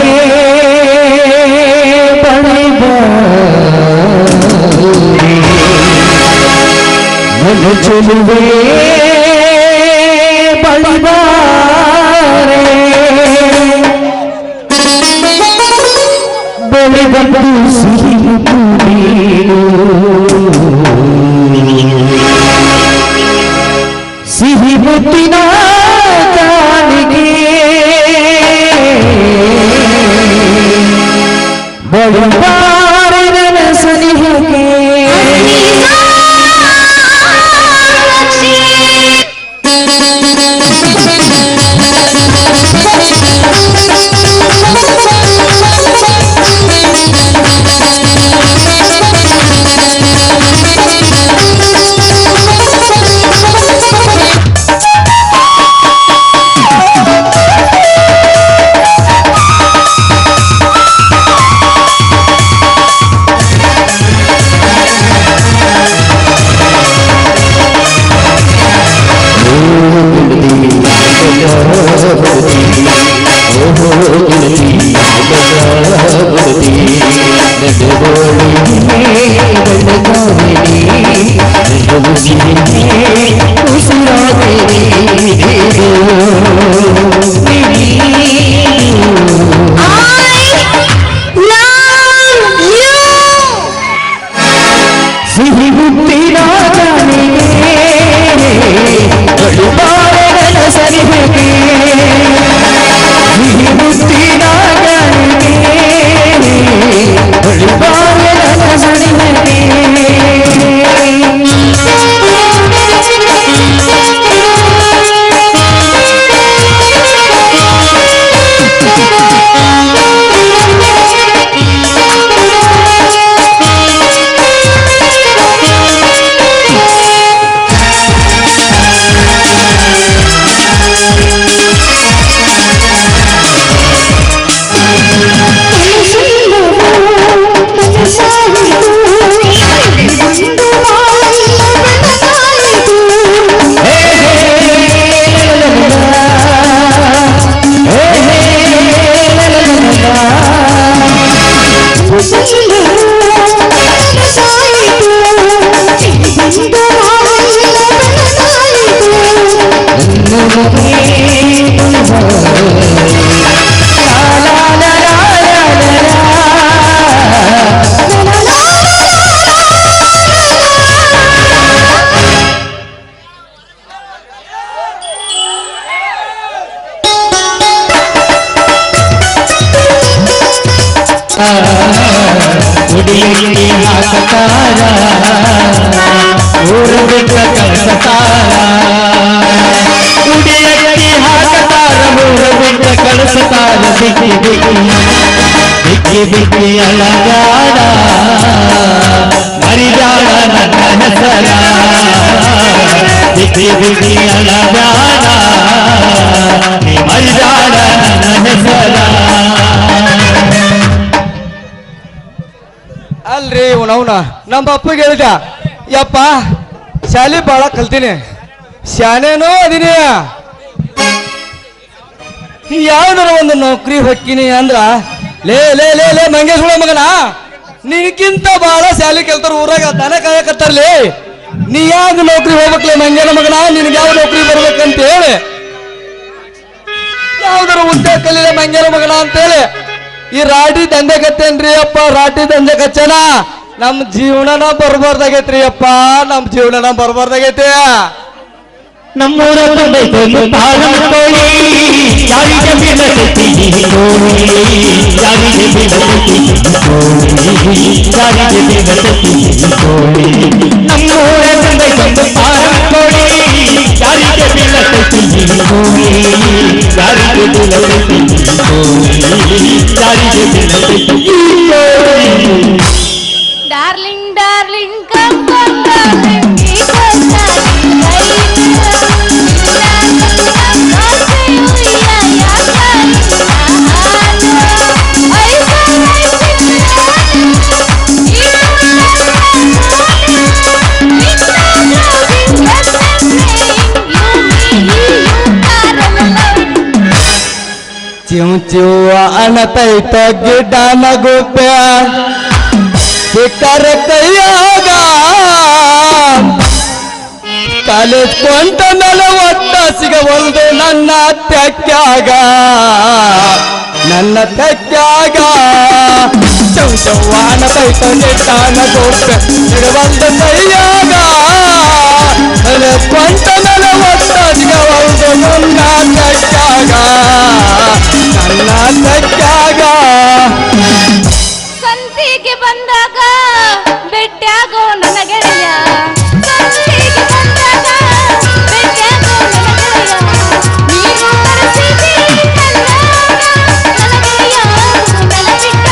ಬಳಿಬ ನನ್ನ ಚೆಲುವೆ ಬಳಿಬಾರೆ ಬಳಿ ಬಂದು ಸಿಹಿ ನೀನು ಸಿಹಿ ಮುತ್ತಿನ ಕಾಲಿಗೆ ಬಳಿಬಾರೆ ನನ್ನ ಸನಿಹಕ್ಕೆ ಸಿಹಿ ಮುತ್ತಿನ ಜಾನಿಗೆ ಬಳಿಬಾರೆ ನನ್ನ ಸನಿಹಕ್ಕೆ ಸಿಹಿ ಮುತ್ತಿನ ಜಾನಿಗೆ ಬಳಿಬಾರೆ ನನ್ನ ಸನಿಹಕ್ಕೆ ಉಡಿಯಲ್ಲಿ ಹಾಕತಾರ ಊರು ಬಿಟ್ಟ ಕಳಿಸತಾರ ಉಡಿಯಲ್ಲಿ ಹಾಕತಾರ ಊರು ಬಿಟ್ಟ ಕಳಿಸತಾರ ಬಿಕ್ಕಿ ಬಿಕ್ಕಿ ಬಿಕ್ಕಿ ಬಿಕ್ಕಿ ಅಲಗಾಡ ಮರಿದಾಳ ನನ್ನ ಹೆಸರ ಬಿಕ್ಕಿ ಬಿಕ್ಕಿ ಅಲಗಾಡ ಮರಿದಾಳ ನನ್ನ ಹೆಸರ. ಅಲ್ರಿ ಅವನ ನಮ್ಮ ಅಪ್ಪಗೆ ಹೇಳಿದ ಯಪ್ಪ ಶಾಲೆ ಬಾಳ ಕಲ್ತೀನಿ ಶಾನೇನೋ ಅದೀನಿ ಯಾವ್ದಾರ ಒಂದು ನೌಕರಿ ಹೊಕ್ಕಿನಿ ಅಂದ್ರ ಲೇ ಲೇ ಲೇ ಲೇ ಮಂಗೇಶ್ವರ ಮಗನ ನಿನಕ್ಕಿಂತ ಬಾಳ ಶಾಲೆ ಕೆಲ್ತಾರ ಊರಾಗ ದನ ಕಾಯಕತ್ತಾರ್ಲಿ ನೀ ಯಾವ್ದು ನೌಕರಿ ಹೋಗ್ಬೇಕ್ಲೆ ಮಂಗೇನ ಮಗನ ನಿನ್ಗೆ ಯಾವ ನೌಕರಿ ಬರ್ಬೇಕಂತ ಹೇಳಿ ಯಾವ್ದಾರ ಉದ್ಯೋಗ ಕಲೀಲೆ ಮಂಗೇನ ಮಗನ ಅಂತ ಹೇಳಿ ಈ ರಾಟಿ ದಂಧೆ ಕತ್ತೇನ್ರಿ ಅಪ್ಪ ರಾಟಿ ದಂಧೆ ಕಚ್ಚನ ನಮ್ ಜೀವನನ ಬರ್ಬಾರ್ದಾಗೈತ್ರಿ ಅಪ್ಪ ನಮ್ ಜೀವನನ ಬರ್ಬಾರ್ದಾಗೈತೆ. ನಮ್ಮೂರ ಬಂದೈತೆ ಪಾರಂ ಕೋಳಿ ಯಾರಿಗೆ ಬೀಳತೈತಿ ಕೋಳಿ ಯಾರಿಗೆ ಬೀಳತೈತಿ ಕೋಳಿ ಯಾರಿಗೆ ಬೀಳತೈತಿ ಕೋಳಿ ನಮ್ಮೂರ ಬಂದೈತೆ ಪಾರಂ ಕೋಳಿ ಯಾರಿಗೆ ಬೀಳತೈತಿ ಕೋಳಿ ಯಾರಿಗೆ ಬೀಳತೈತಿ ಕೋಳಿ ಯಾರಿಗೆ ಬೀಳತೈತಿ ಕೋಳಿ. Darling, darling, come, come, darling, because darling, ಚಿವ್ ಚಿವ್ ಅನತೈತ ಗಿಡ್ಡ ನಗುಪ್ಯ ಸಿಕ್ಕರ ಕೈಯಾಗ ಕಾಲೇಜ್ ಕೊಂಟ ಮೇಲೆ ಒಟ್ಟ ಸಿಗವಲ್ದು ನನ್ನ ತೆಕ್ಕಾಗ ಚೌ ಚೌವಾನ ತೈತ ನಿಟ್ಟಾನ ಗೋಪ್ಯ ಸಿಗವಲ್ದು ಕೈಯಾಗ ಕಾಲೇಜ್ ಕೊಂಟ ಮೇಲೆ ಒಟ್ಟ ಸಿಗವಲ್ದು ನನ್ನ ತೆಕ್ಕಾಗ ಸಂತಿಗೆ ಬಂದಾಗ ಬೆಟ್ಟಾಗೋ ನನ್ನ ಗೆಳೆಯ ಸಂತಿಗೆ ಬಂದಾಗ ಬೆಟ್ಟಾಗೋ ನನ್ನ ಗೆಳೆಯ ನೀನು ತರಿಸಿದಿ ನನ್ನ ಗೆಳೆಯ ನನ್ನ ಬಿಟ್ಟ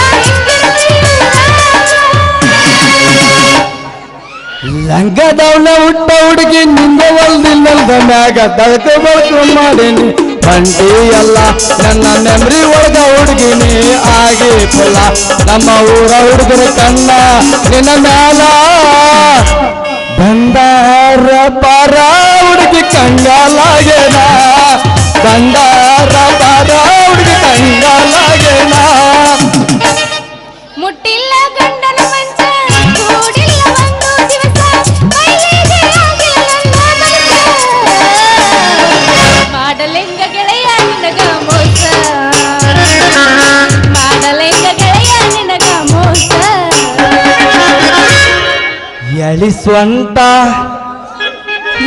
ಲಂಗದವನ ಹುಟ್ಟ ಹುಡುಗಿ ನಿಂದ ಹೊಲ್ದಿಲ್ಲದ ಮ್ಯಾಗ ತಳಕ ಬಳಕೆ ಮಾಡೀನಿ ಬಂಡಿ ಎಲ್ಲ ನನ್ನ ಮೆಮ್ರಿ ಒಳಗ ಹುಡುಗಿನಿ ಆಗಿ ಫುಲ್ಲ ನಮ್ಮ ಊರ ಹುಡುಗರ ಕಣ್ಣ ನಿನ್ನ ಮ್ಯಾಲ ಬಂದಾರ ಪಾರ ಹುಡುಗಿ ಕಂಗಾಲಾಗೇನ ಬಂದಾರ ಪಾರ ಹುಡುಗಿ ಕಂಗಾಲಾಗೇನ ಮುಟ್ಟಿಲ್ಲ ಗಂಡನ ಮಂಚ ಕೂಡಿಲ್ಲ ಒಂದು ದಿವಸ ಮೈಲಿಗೆ ಆಗಿಲ್ಲ ನನ್ನ ಮನಸ್ಸ ಮಾಡಲೆಂಗ ಗೆಳೆಯ ನಿನಗ ಮೋಸ ಮಾಡಲೆಂಗ ಗೆಳೆಯ ನಿನಗ ಮೋಸ ಎಳಿಸ್ವಂತ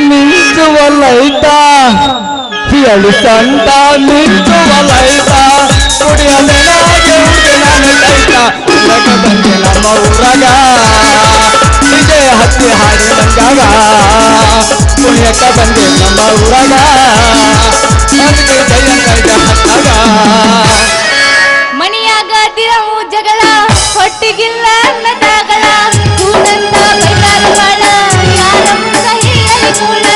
ಮಿಂಚುವಲ್ಲೈತ ಎಳಿಸಂತ ಮಿಂಚುವಲ್ಲೈತ ಕುಡಿಯಲೆನಾಗೆ ಹುಡುಗಿ ನಾನು ಕೈತ ಇಲ್ಲಕ ಬಂದೆ ನಮ್ಮ ಊರಾಗ ನಿಜೆ ಹತ್ತಿ ಹಾಡಿದಂಗಾಗ ಕುಣಿಯಕ್ಕ ಬಂದೆ ನಮ್ಮ ಊರಾಗ ಅದಕ್ಕೆ ಜಯಂತ ಹತ್ತಾಗ ಮನಿಯಾಗ ದಿನವು ಜಗಳ ಹೊಟ್ಟಿಗಿಲ್ಲ ಅನ್ನದಾಗಳ ಕೂಡಂತ ಬೈತಾರ ಬಾಳ ಯಾರ ಮುಂದ ಹೇಳಲಿ ಕೂಡ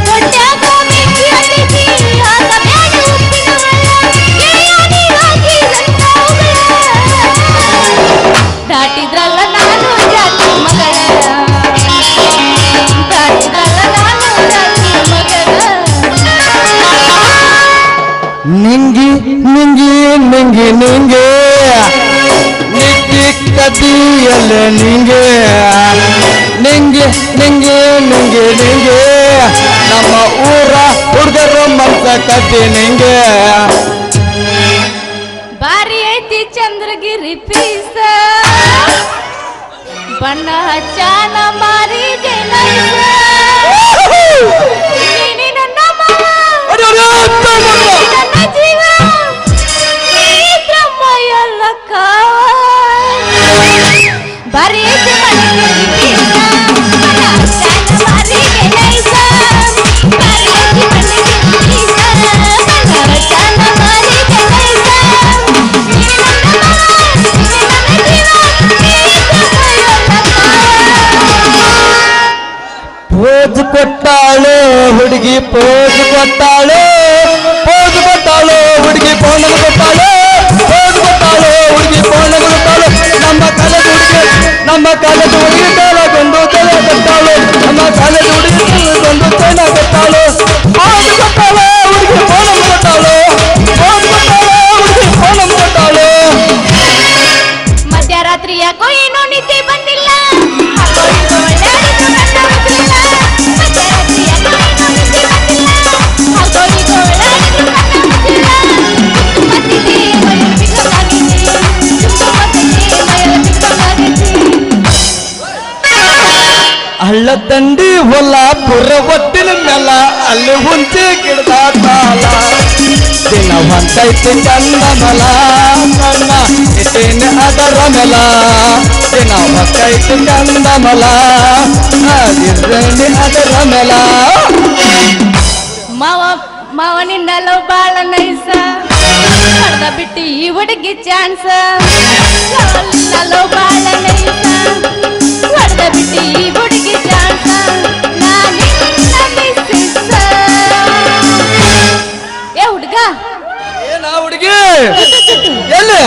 ಹೊಟ್ಯಾಗ ಬೆಂಕಿ ಹತ್ತಿಸಿ ಆಗ ಬ್ಯಾಡ ಉಪ್ಪಿನ ಹಳ್ಳ ಗೆಳೆಯ ನೀವಾಗಿ ನನ್ನ ದಾಟಿದ್ರಲ್ಲ ನಾನು ಜಾತಿ ಮಗಳ ದಾಟಿದ್ರಲ್ಲ ನಾನು ಜಾತಿ ಮಗಳ ನಿಂಗಿ ನಿಂಗಿ ನಿಂಗಿ ನಿಂಗೆ ನಿಕ್ಕಿ ಕದಿಯಲ್ಲ ನಿಂಗೆ ನಿಂಗೆ ನಿಂಗೆ ನಿಂಗೆ ನಿಂಗೆ ನಮ್ಮ ಊರ ಹುಡುಗರ ಮನ್ಸ ಕಟ್ಟಿ ನಿಂಗೆ ಬಾರಿ ಐತಿ ಚಂದ್ರಗಿರಿ ಪೀಸ ಬಣ್ಣ ಹಚ್ಚಾನ ಮಾರಿಗೆ ನೈಸ. ನೀನೇ ನನ್ನ ಮಾವ, ನನ್ನ ಜೀವ, ಇದ್ರಮ್ಮ ಎಲ್ಲ ಕಾವ. ಬಾರಿ ಐತಿ ಚಂದ್ರಗಿರಿ ಪೀಸ ಬಣ್ಣ ಹಚ್ಚಾನ ಮಾರಿಗೆ ನೈಸ. ಬಾರಿ ಐತಿ ಚಂದ್ರಗಿರಿ ಪೀಸ ಬಣ್ಣ ಹಚ್ಚಾನ ಮಾರಿಗೆ ನೈಸ. ಪೋಜ್ ಕೊಟ್ಟಾಳು ಹುಡುಗಿ ಪೋಜ್ ಕೊಟ್ಟಾಳು ಪೋಜ್ ಕೊಟ್ಟಾಳು ಹುಡುಗಿ ಪೋಣಗಳು ಕೊಟ್ಟಾಳು ಪೋಜ್ ಕೊಟ್ಟಾಳು ಹುಡುಗಿ ಪೋಣಗಳು ಕೊಟ್ಟಾಳು. ನಮ್ಮ ಕಾಲೇಜ್ ಹುಡುಗಿ ತಲೆಗೊಂದು ತಲೆ ಕೊಟ್ಟಾಳು. ನಮ್ಮ ಕಾಲೇಜ್ ಹುಡುಗಿ ತಲೆಗೊಂದು ತಲೆ ಕೊಟ್ಟಾಳು. ಪೋಜ್ ಕೊಟ್ಟಾಳು ಹುಡುಗಿ ಪೋಣಗಳು ಕೊಟ್ಟಾಳು. ಪೋಜ್ ಕೊಟ್ಟಾಳು ಹುಡುಗಿ ಪೋಣಗಳು ಕೊಟ್ಟಾಳು. ಮಧ್ಯರಾತ್ರಿ ಯಾಕೋ ಏನೋ ನಿದ್ದೆ ಬಂದಿಲ್ಲ, ಹಾಗೋ ಹೀಗೋ ಒಳ್ಳಾಡಿದ್ರು ನನ್ನ ಉಸಿರಿಲ್ಲ. ಮಧ್ಯರಾತ್ರಿ ಯಾಕೋ ಏನೋ ನಿದ್ದೆ ಬಂದಿಲ್ಲ, ಹಾಗೋ ಹೀಗೋ ಒಳ್ಳಾಡಿದ್ರು ನನ್ನ ಉಸಿರಿಲ್ಲ. ಮತ್ತಿದೆ ಮೈಯಲ್ ಬಿಕ್ಕಲಾಗೈತಿ, ಮತ್ತಿದೆ ಮೈಯಲ್ ಬಿಕ್ಕಲಾಗೈತಿ. ಹಳ್ಳ ದಂಡಿ ಹೊಲಾಪುರ ಒಟ್ಟಿನ ಮೆಲ ಅಲ್ಲಿ ಹುಂಚಿ ಗಿಡದ ತಾಲ ದಿನ ಹೊಂತೈತಿ ಚಂದ ಮಲ ನನ್ನ ಇಟ್ಟೇನೆ ಅದರ ಮೆಲ ದಿನ ಹೊಂತೈತಿ ಚಂದ ಮಲ ಇರ್ರೇನೆ ಅದರ ಮೆಲ. ಮಾವ ನಿನ್ನಲ್ಲೋ ಬಾಳ ನೈಸ ಹೊಡೆದ ಬಿಟ್ಟು ಈ ಹುಡುಗಿ ಚಾನ್ಸ. ನಿನ್ನಲ್ಲೋ ಬಾಳ ನೈಸ ಹೊಡೆದ ಬಿಟ್ಟು ಈ ಹುಡುಗಿ ಚಾನ್ಸ. ನಾನಿನ್ನ ಮಿಸ್ಸಿಸ. ಏ ಹುಡುಗ ಏನ ಹುಡುಗಿ ಎಲ್ಲಿ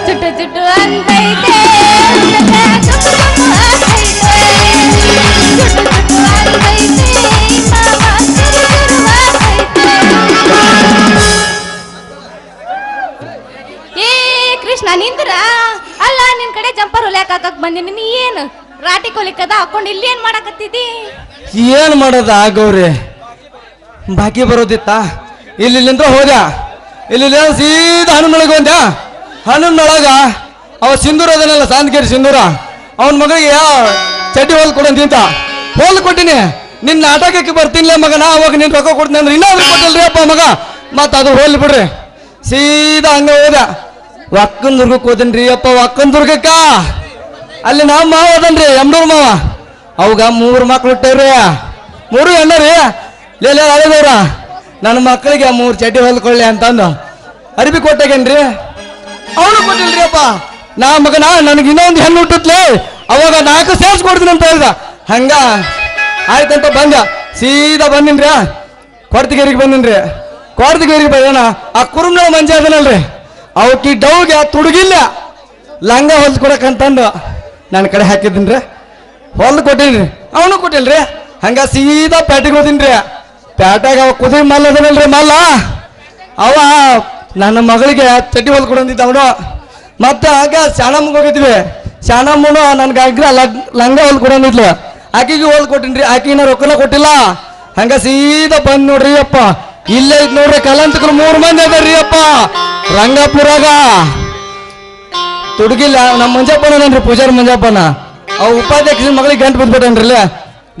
ಚುಟ್ಟು ಚುಟ್ಟು ಅಂತೈತೆ, ಚುಟ್ಟು ಚುಟ್ಟು ಅಂತೈತೆ, ಚುಟ್ಟು ಚುಟ್ಟು ಅಂತೈತೆ, ಮಾವ ಚುರು ಚುರು ಅಂತೈತೆ. ಏ ಕೃಷ್ಣ ನಿಂದ್ರ ಅಲ್ಲ, ನಿನ್ ಕಡೆ ಜಂಪರ್ ಹೊಲ್ಯಾಕ ಹಾಕಕ್ ಬಂದಿನಿ. ನೀ ಏನು ರಾಟಿ ಕೊಲಿಕದ ಹಾಕೊಂಡು ಇಲ್ಲಿ ಏನ್ ಮಾಡಕತ್ತಿದ್ದಿ? ಏನ್ ಮಾಡೋದ ಆಗವ್ರಿ, ಬಾಕಿ ಬರೋದಿತ್ತ ಇಲ್ಲಿಂದ ಹೋದ. ಇಲ್ಲಿ ಸೀದಾ ಹಣ್ಣುನೊಳಗೆ ಹೋದ. ಹಣ್ಣುನೊಳಗ ಅವ ಸಿಂಧೂರ ಅದನ್ನೆಲ್ಲ ಸಾಂದಗಿರಿ ಸಿಂಧೂರ ಅವನ ಮಗಳಿಗೆ ಚಡ್ಡಿ ಹೊಲ್ ಕೊಡಂತ ಹೋಲ್ ಕೊಟ್ಟಿನಿ. ನಿನ್ನ ನಾಟಕಕ್ಕೆ ಬರ್ತೀನಿಲ್ಲ ಮಗನ, ಅವಾಗ ನಿನ್ ರೊಕ್ಕ ಕೊಡ್ತೀನಿ ಅಂದ್ರೆ ಇನ್ನೊಂದು ಕೊಟ್ಟಿಲ್ರಿ ಅಪ್ಪ ಮಗ. ಮತ್ತ ಅದು ಹೋಲ್ ಬಿಡ್ರಿ. ಸೀದಾ ಹಂಗ ಹೋದ. ಒಕ್ಕನ್ ದುರ್ಗಕ್ಕೆ ಹೋದನ್ರಿ ಅಪ್ಪ. ಒಕ್ಕನ್ ದುರ್ಗಕ್ಕ ಅಲ್ಲಿ ನಮ್ಮ ಮಾವ ಅದನ್ರಿ, ಎಮ್ನೂರ್ ಮಾವ. ಅವಾಗ 3 ಮಕ್ಳು ಹುಟ್ಟವ್ರಿ, 3 ಹೆಣ್ಣರಿ. ಲೇಲೆ ಅಳದವ್ರ ನನ್ನ ಮಕ್ಕಳಿಗೆ 3 ಚಡ್ಡಿ ಹೊಲ್ಕೊಳ್ಳಿ ಅಂತಂದು ಅರಿಬಿ ಕೊಟ್ಟಾಗೇನ್ರಿ. ಅವನು ಕೊಟ್ಟಿಲ್ರಿ ಅಪ್ಪ. ನಾ ಮಗನ ನನಗೆ ಇನ್ನೊಂದು ಹೆಣ್ಣು ಹುಟ್ಟತ್ಲೆ, ಅವಾಗ 4 ಸೇರ್ಸ್ ಕೊಡ್ತೀನಿ ಅಂತ ಹೇಳ್ದ. ಹಂಗ ಆಯ್ತಂತ ಬಂದ. ಸೀದಾ ಬಂದಿನ್ರಿ ಕೊಡ್ತಿಗೇರಿಗೆ ಬಂದಿನ್ರಿ. ಕೊಡ್ತಿಗೇರಿಗೆ ಬಂದ ಆ ಕುರುಮ್ನ ಮಂಜ ಅದನಲ್ರಿ, ಅವಕ್ಕಿ ಡೌಗೆ ತುಡುಗಿಲ್ಲ ಲಂಗ ಹೊಲ್ದು ಕೊಡಕಂತಂದು ನನ್ನ ಕಡೆ ಹಾಕಿದ್ದೀನ್ರಿ. ಹೊಲ್ದು ಕೊಟ್ಟಿನ್ರಿ, ಅವನು ಕೊಟ್ಟಿಲ್ರಿ. ಹಂಗ ಸೀದಾ ಪ್ಯಾಟಿಗೆ ಹೋದಿನ್ರಿ. ಪ್ಯಾಟಾಗ ಅವ ಕುದುರೆ ಮಲ್ಲ ಅದನಲ್ರಿ, ಮಲ್ಲ ಅವ ನನ್ನ ಮಗಳಿಗೆ ಚಡ್ಡಿ ಹೊಲ್ದು ಕೊಡಂದಿದ್ದ ಅವನು. ಮತ್ತೆ ಆಗ ಶಾಣಮ್ಮಗೆ ಹೋಗಿದ್ವಿ. ಶಾಣಮ್ಮನು ನನ್ಗೆ ಆಗ್ರ ಲಂಗ ಹೊಲ್ದು ಕೊಡಂದಿದ್ಲು. ಆಕಿಗೆ ಹೊಲ್ದು ಕೊಟ್ಟಿನ್ರಿ. ಆಕಿನ ರೊಕ್ಕನ ಕೊಟ್ಟಿಲ್ಲ. ಹಂಗ ಸೀದಾ ಬಂದ್ ನೋಡ್ರಿ ಅಪ್ಪ. ಇಲ್ಲೇ ಐತ್ ನೋಡ್ರಿ ಕಲಂತಕರು 3 ಮಂದಿ ಅದಾರ್ರಿ ಅಪ್ಪ ರಂಗಾಪುರಾಗ. ತುಡುಗಿಲ್ಲ ನಮ್ಮ ಮಂಜಪ್ಪನನ್ರಿ, ಪೂಜಾರಿ ಮಂಜಪ್ಪನ. ಅವ ಉಪಾಧ್ಯಕ್ಷನ ಮಗಳಿಗೆ ಗಂಟು ಬಿದ್ಬಿಟ್ಟನ್ರಿ.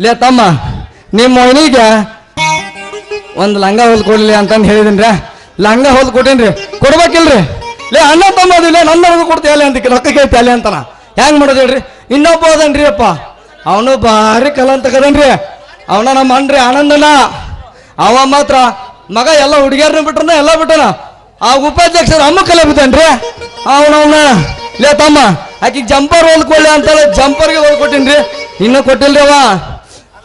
ಲೇ ತಮ್ಮ, ನಿಮ್ಮ ಮಗನಿಗೆ ಒಂದು ಲಂಗ ಹೊಲ್ದು ಕೊಡ್ಲಿ ಅಂತಂದು ಹೇಳಿದೀನ್ರಿ. ಲಂಗ ಹೊಲ್ದು ಕೊಟ್ಟೇನ್ರಿ, ಕೊಡ್ಬೇಕಿಲ್ರಿ. ಲೇ ಅಣ್ಣ ತಮ್ಮ ಅದಿಲ್ಲ, ನನ್ನ ಮಗ ಕೊಡ್ತೀಯಲ್ಲ ಅಂತ ರೊಕ್ಕ ಕೇಳ್ತೀಯಲ್ಲ ಅಂತಾನ. ಹೆಂಗ್ ಮಾಡೋದು ಹೇಳ್ರಿ. ಇನ್ನೊಬ್ಬ ಅದನ್ರಿ ಅಪ್ಪ, ಅವನು ಭಾರಿ ಕಲಂತಕದನ್ರಿ. ಅವನ ನಮ್ಮ ಅಣ್ರಿ ಆನಂದನ. ಅವ ಮಾತ್ರ ಮಗ ಎಲ್ಲ ಹುಡುಗಿಯರ್ನ ಬಿಟ್ರನ ಎಲ್ಲ ಬಿಟ್ಟನ. ಆ ಉಪಾಧ್ಯಕ್ಷರ ಅಮ್ಮ ಕಲೆ ಬಿದ್ದಾನ್ರಿ ಅವನವನ. ಲೇ ತಮ್ಮ, ಆಕಿಗೆ ಜಂಪರ್ ಹೊಲ್ಕೊಳ್ಳಿ ಅಂತೇಳಿ ಜಂಪರ್ಗೆ ಹೊಲ್ಕೊಟ್ಟಿನ್ರಿ. ಇನ್ನೂ ಕೊಟ್ಟಿಲ್ರಿ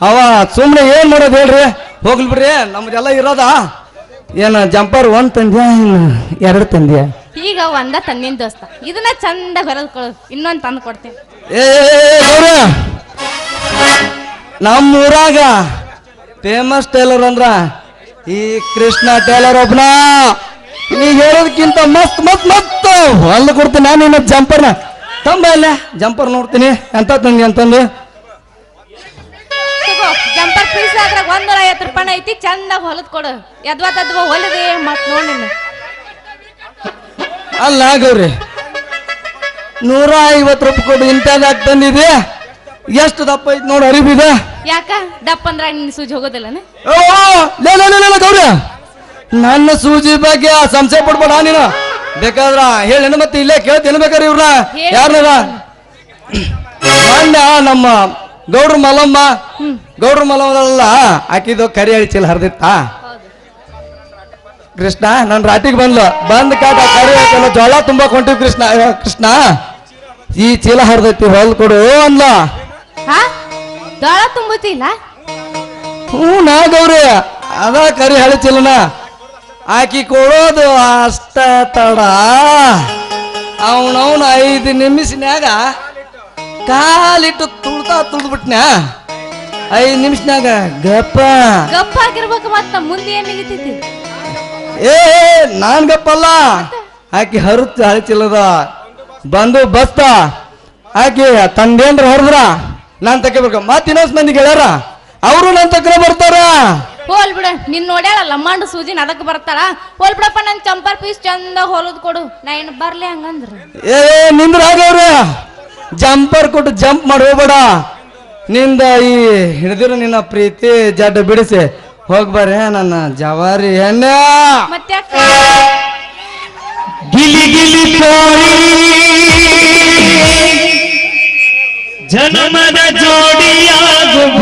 ಅವ ಸುಮ್ಮನೆ ಏನ್ ಮಾಡೋದು ಹೇಳ್ರಿ. ಹೋಗ್ಲಿ ಬಿಡ್ರಿ, ನಮ್ದೆಲ್ಲ ಇರೋದ ಏನ ಜಂಪರ್ 1 ತಂದ್ಯಾ ಇನ್ನು 2 ತಂದ್ಯಾ? ಈಗ ಒಂದ ತಂದಿನ ದೋಸ್ತ, ಇದನ್ನ ಚಂದ ಹೊರದ್ಕೊಳ್ಳು, ಇನ್ನೊಂದು ತಂದು ಕೊಡ್ತೀನಿ. ಏ ನಮ್ಮ ಊರಾಗ ಫೇಮಸ್ ಟೇಲರ್ ಅಂದ್ರ ಈ ಕೃಷ್ಣ ಟೇಲರ್ ಒಬ್ನ. ನೀ ಹೇಳೋದಕ್ಕಿಂತ ಮಸ್ತ್ ಮಸ್ತ್ ಮಸ್ತ್ ಹೊಲ್ದು ಕೊಡ್ತೀನಿ ನಾನು. ಇನ್ನ ಜಂಪರ್ನ ತಂಬ ಅಲ್ಲ, ಜಂಪರ್ ನೋಡ್ತೀನಿ ಎಂತ ತಂದಿ ಅಂತಂದು. ಜಂಪರ್ ಪೀಸ್ ಅದ್ರಾಗ 150 ರೂಪಾಯಿ ಐತಿ. ಐತಿ ಚಂದಾಗ ಹೊಲದ್ ಕೊಡು ಯದ್ವಾ ತದ್ವಾ ಹೊಲದೆ ಮತ್ ನೋಡ್ ನೀನು ಅಲ್ಲ ಗೌರಿ 150 ರೂಪಾಯಿ ಕೊಡು ಇಂಥದಾಗ ತಂದಿದೆ ಎಷ್ಟು ದಪ್ಪ ಐತಿ ನೋಡು ಅರಿಬಿದ ಯಾಕ ದಪ್ಪ ಅಂದ್ರ ನಿನ್ ಸೂಜಿ ಹೋಗೋದಿಲ್ಲನ ಗೌರಿ ನನ್ನ ಸೂಜಿ ಬಗ್ಗೆ ಸಂಶಯ ಪಡ್ಬೇಡ ನೀನು ಬೇಕಾದ್ರ ಹೇಳೇನು ಮತ್ತೆ ಇಲ್ಲೇ ಕೇಳ್ತೇನೆ ಬೇಕಾದ್ರೆ ಇವ್ರನ್ನ ಯಾರನ್ನ ಮೊನ್ನೆ ನಮ್ಮ ಗೌಡ್ರ ಮಲ್ಲಮ್ಮದಲ್ಲ ಆಕಿದು ಕರಿ ಹಳಿ ಚೀಲ ಹರಿದಿತ್ತ ಕೃಷ್ಣ ನನ್ ರಾಟಿಗೆ ಬಂದ್ ಕಾಟ ಕರಿ ಹಾಕಲ್ಲ ಜೋಳ ತುಂಬಾ ಕೊಂಟಿವ್ ಕೃಷ್ಣ ಈ ಚೀಲ ಹರಿದೈತಿ ಹೊಲ್ ಕೊಡು ಅನ್ಲ ಹಾ ದಾಳ ತುಂಬುತ್ತಿಲ್ಲ ನಾ ಗೌರಿ ಅದ ಕರಿ ಹಳಿ ಚೀಲನ ಆಕಿ ಕೊಡೋದು ಅಷ್ಟ ತಡ ಅವನವನ 5 ನಿಮಿಷನ್ಯಾಗ ಕಾಲಿಟ್ಟು ತುಳ್ದ್ಬಿಟ್ನ್ಯ 5 ನಿಮಿಷನ್ಯಾಗ ಗಪ್ಪ ಆಗಿರ್ಬೇಕು ಮತ್ತ ಮುಂದೆ ಏನ್ ನಿಗತೈತಿ ನಾನ್ ಗಪ್ಪಲ್ಲ ಆಕಿ ಹರುತ್ತ ಹಳಿಚಿಲ್ಲದ ಬಂದು ಬಸ್ತ ಆಕಿ ತಂದೇನ್ರ ಹರಿದ್ರ ನಾನ್ ತಗೋಬೇಕು ಮತ್ ಇನ್ನೊಂದ್ ಮಂದಿ ಗೆಳೆಯರ ಅವರು ನನ್ ತಕ್ಕ ಬರ್ತಾರ ಹೋಲ್ ಬಿಡ ನಿನ್ ನೋಡ್ಯಾಳ ಲಮ್ಮಂಡ ಸೂಜಿನ ಅದಕ್ಕೆ ಬರ್ತಾಳ ಹೋಲ್ ಬಿಡಪ್ಪ ನನ್ ಚಂಪರ್ ಪೀಸ್ ಚಂದ ಹೊಲದ್ ಕೊಡು ನಾ ಏನ್ ಬರ್ಲಿ ಹಂಗಂದ್ರ ನಿಂದ್ರ ಆಗವ್ರ ಜಂಪರ್ ಕೊಟ್ಟು ಜಂಪ್ ಮಾಡಿ ಹೋಗ್ಬೇಡ ನಿಂದ ಈ ಹಿಡಿದಿರು ನಿನ್ನ ಪ್ರೀತಿ ಜಡ್ಡ ಬಿಡಿಸಿ ಹೋಗ್ಬಾರೆ ನನ್ನ ಜವಾರಿ ಹೆಣ್ಣ ಮತ್ತೆ ಗಿಲಿ ಗಿಲಿ ಕೋರಿ ಜನ್ಮದ ಜೋಡಿಯಾಗುವ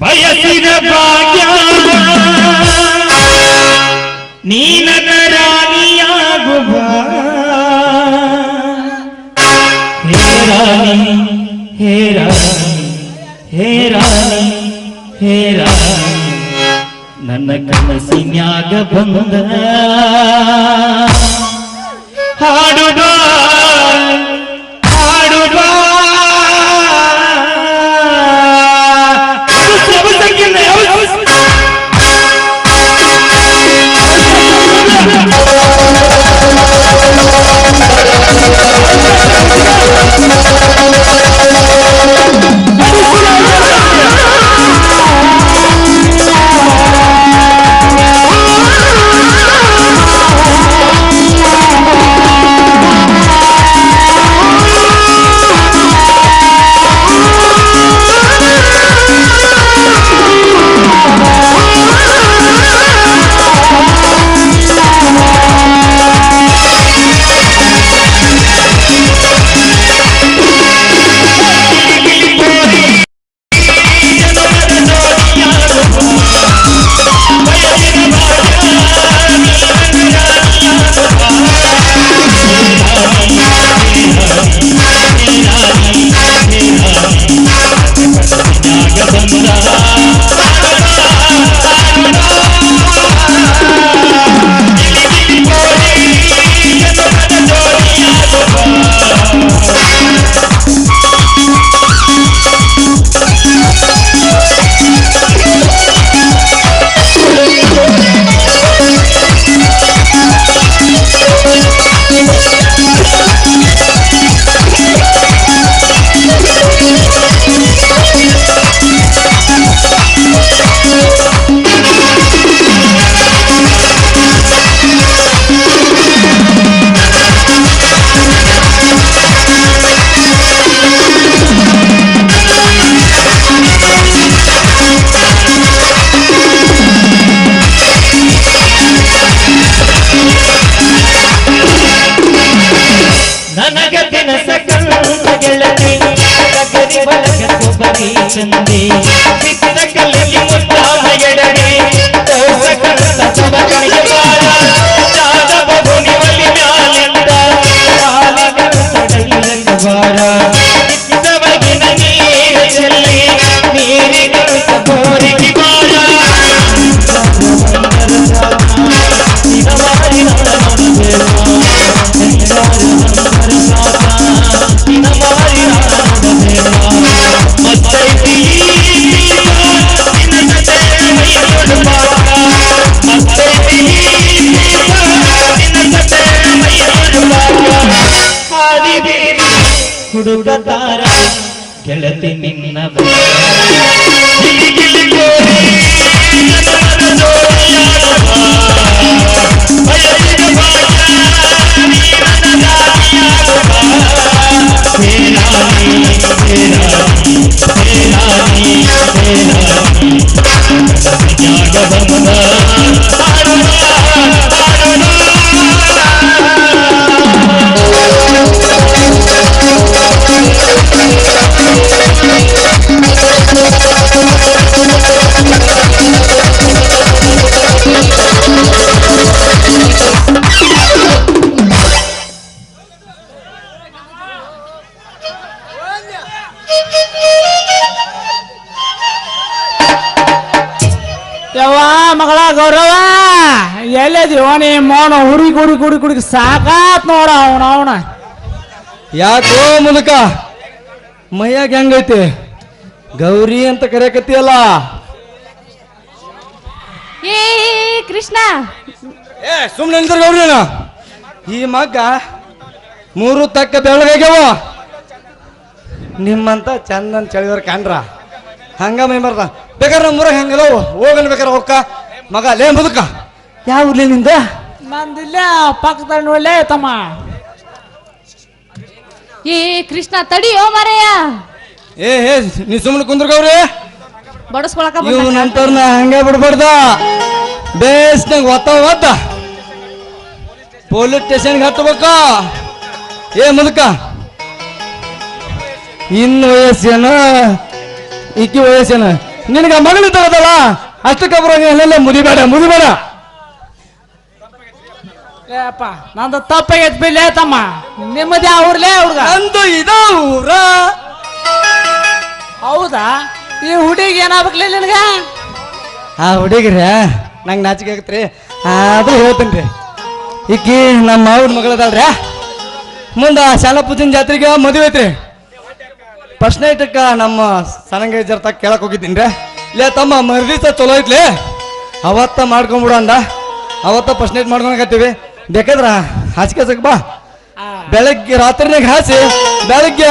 ಬಯಸಿದ ಭಾಗ್ಯ ನೀನನ ರಾಣಿಯಾಗುವ ಹೇ ರಾಣಿ ನನ್ನ ಕನಸಿನ್ಯಾಗ ಬಂದ ಹಾಡುವ ಚಂದೆ ಬಿಸಿನ ಕಲ್ಲಿಗೆ ಮುದ್ದಾಮೆಗೆಡನೆ ದೋಸ ಕಳ್ಳ ಸವಕಣಿಗೆ ಬಾಳ ಜಾದ ಬಗುನಿವಲಿ ಮ್ಯಾಲಿಂದ ಕಾಲಿನ ಸಡಲಿನ ಬಾರ ಬಿಸಿದವಗಿನ ನೀರ ಚೆಲ್ಲಿ ನೀರಿನ ಸಬೋರಿಗೆ ಬಾಳ ನಿನವಾರಿ ಹುಡುಗ ತಾರ ಗೆಳತಿ ನಿನ್ನ ಯವ್ವ ಮಗಳ ಗೌರವ ಎಲ್ಲಿದೀವ ನೀ ಮೌನ ಹುಡುಗಿ ಹುಡುಗಿ ಹುಡುಗಿ ಹುಡುಗಿ ಸಾಕಾತ್ ನೋಡ ಅವನ ಯಾಕೋ ಮುದುಕ ಮೈಯಾಗ ಹೆಂಗೈತಿ ಗೌರಿ ಅಂತ ಕರೆಯಕತ್ತಿಯಲ್ಲ. ಏ ಕೃಷ್ಣ ಸುಮ್ಮನೆ ನಿಂತರ ಗೌರಿನ ಈ ಮಗ್ಗ 3 ತಕ್ಕ ಬೆಳಗಾಗ್ಯಾವ. ನಿಮ್ಮಂತ ಚಂದನ್ ಚಳಿದವ್ರ ಕಾಣ್ರ ಹಂಗ ಮೈ ಮರ್ದ ಬೇಕಾದ್ರೆ ನಮ್ಮ ಊರಾಗ ಹಂಗಲ್ಲ ಹೋಗಲ್ ಬೇಕಾರೆ ಹೋಗ್ಕ ಮಗ ಲೇ ಮುದುಕ ಯಾವ ಊರ್ಲಿ ನಿಂದ? ನಂದಿಲ್ಲ ಪಕ್ಕದಲ್ಲಿ ನೋಡ್ಲೇ ತಮ್ಮ. ಏ ಕೃಷ್ಣ ತಡಿಯೋ ಮಾರಯ್ಯ ಏ ನೀ ಸುಮ್ಮನೆ ಕುಂದ್ರ ಗೌರಿ ಬಡಸ್ಕೊಳಕ ಇವ್ ನಂತರ್ನ ಹಂಗೆ ಬಿಡ್ಬಾರ್ದ ಬೇಸ್ನಾಗ ಒತ್ತ ಪೊಲೀಸ್ ಸ್ಟೇಷನ್ಗೆ ಹತ್ತಬೇಕ. ಏ ಮುದುಕ ಇನ್ನು ವಯಸ್ಸೇನ ಈಕಿ ವಯಸ್ಸೇನ ನಿನಗ ಮಗಳು ತರದಲ್ಲ ಅಷ್ಟಕ್ಕೆ ಬರೋಲ್ಲ. ಮುದಿಬೇಡ ಅಪ್ಪ ನಂದು ತಪ್ಪಾಗೈತ್ ಬಿಡ್ಲೇ ತಮ್ಮ. ನಿಮ್ಮದೇ ಅವ್ರಲೇ ಹುಡುಗ ನಂದು ಇದ ಊರ. ಹೌದಾ ಈ ಹುಡುಗಿ ಏನಾಗ್ಬೇಕಲೇ ನಿನಗ? ಆ ಹುಡುಗಿರ ನಂಗೆ ನಾಚಿಕೆ ಆಗತ್ರಿ ಆದ್ರೂ ಹೇಳ್ತೀನಿ ರೀ. ಈಕಿ ನಮ್ಮ ಅವ್ರ ಮಗಳದಲ್ರಿ ಮುಂದ ಶಾಲಾ ಪೂಜನ್ ಜಾತ್ರೆಗೆ ಮದುವೆ ಐತ್ರಿ. ಫಸ್ಟ್ ನೈಟಕ್ಕ ನಮ್ಮ ಸನಂಗ ಜರ್ತಾಗ ಕೇಳಕ್ ಹೋಗಿದ್ದೀನಿ ರೀ. ಲೇ ತಮ್ಮ ಮರ್ದಿಸ ಚಲೋ ಐತ್ಲಿ ಅವತ್ತ ಮಾಡ್ಕೊಂಬಿಡು ಅಂದ. ಅವತ್ತ ಫಸ್ಟ್ ನೈಟ್ ಮಾಡ್ಕೊಳಕತ್ತೀವಿ. ಬೇಕಾದ್ರ ಹಾಸಿಗೆ ಬಾ ಬೆಳಗ್ಗೆ ರಾತ್ರಿನಾಗ ಹಾಸಿ ಬೆಳಗ್ಗೆ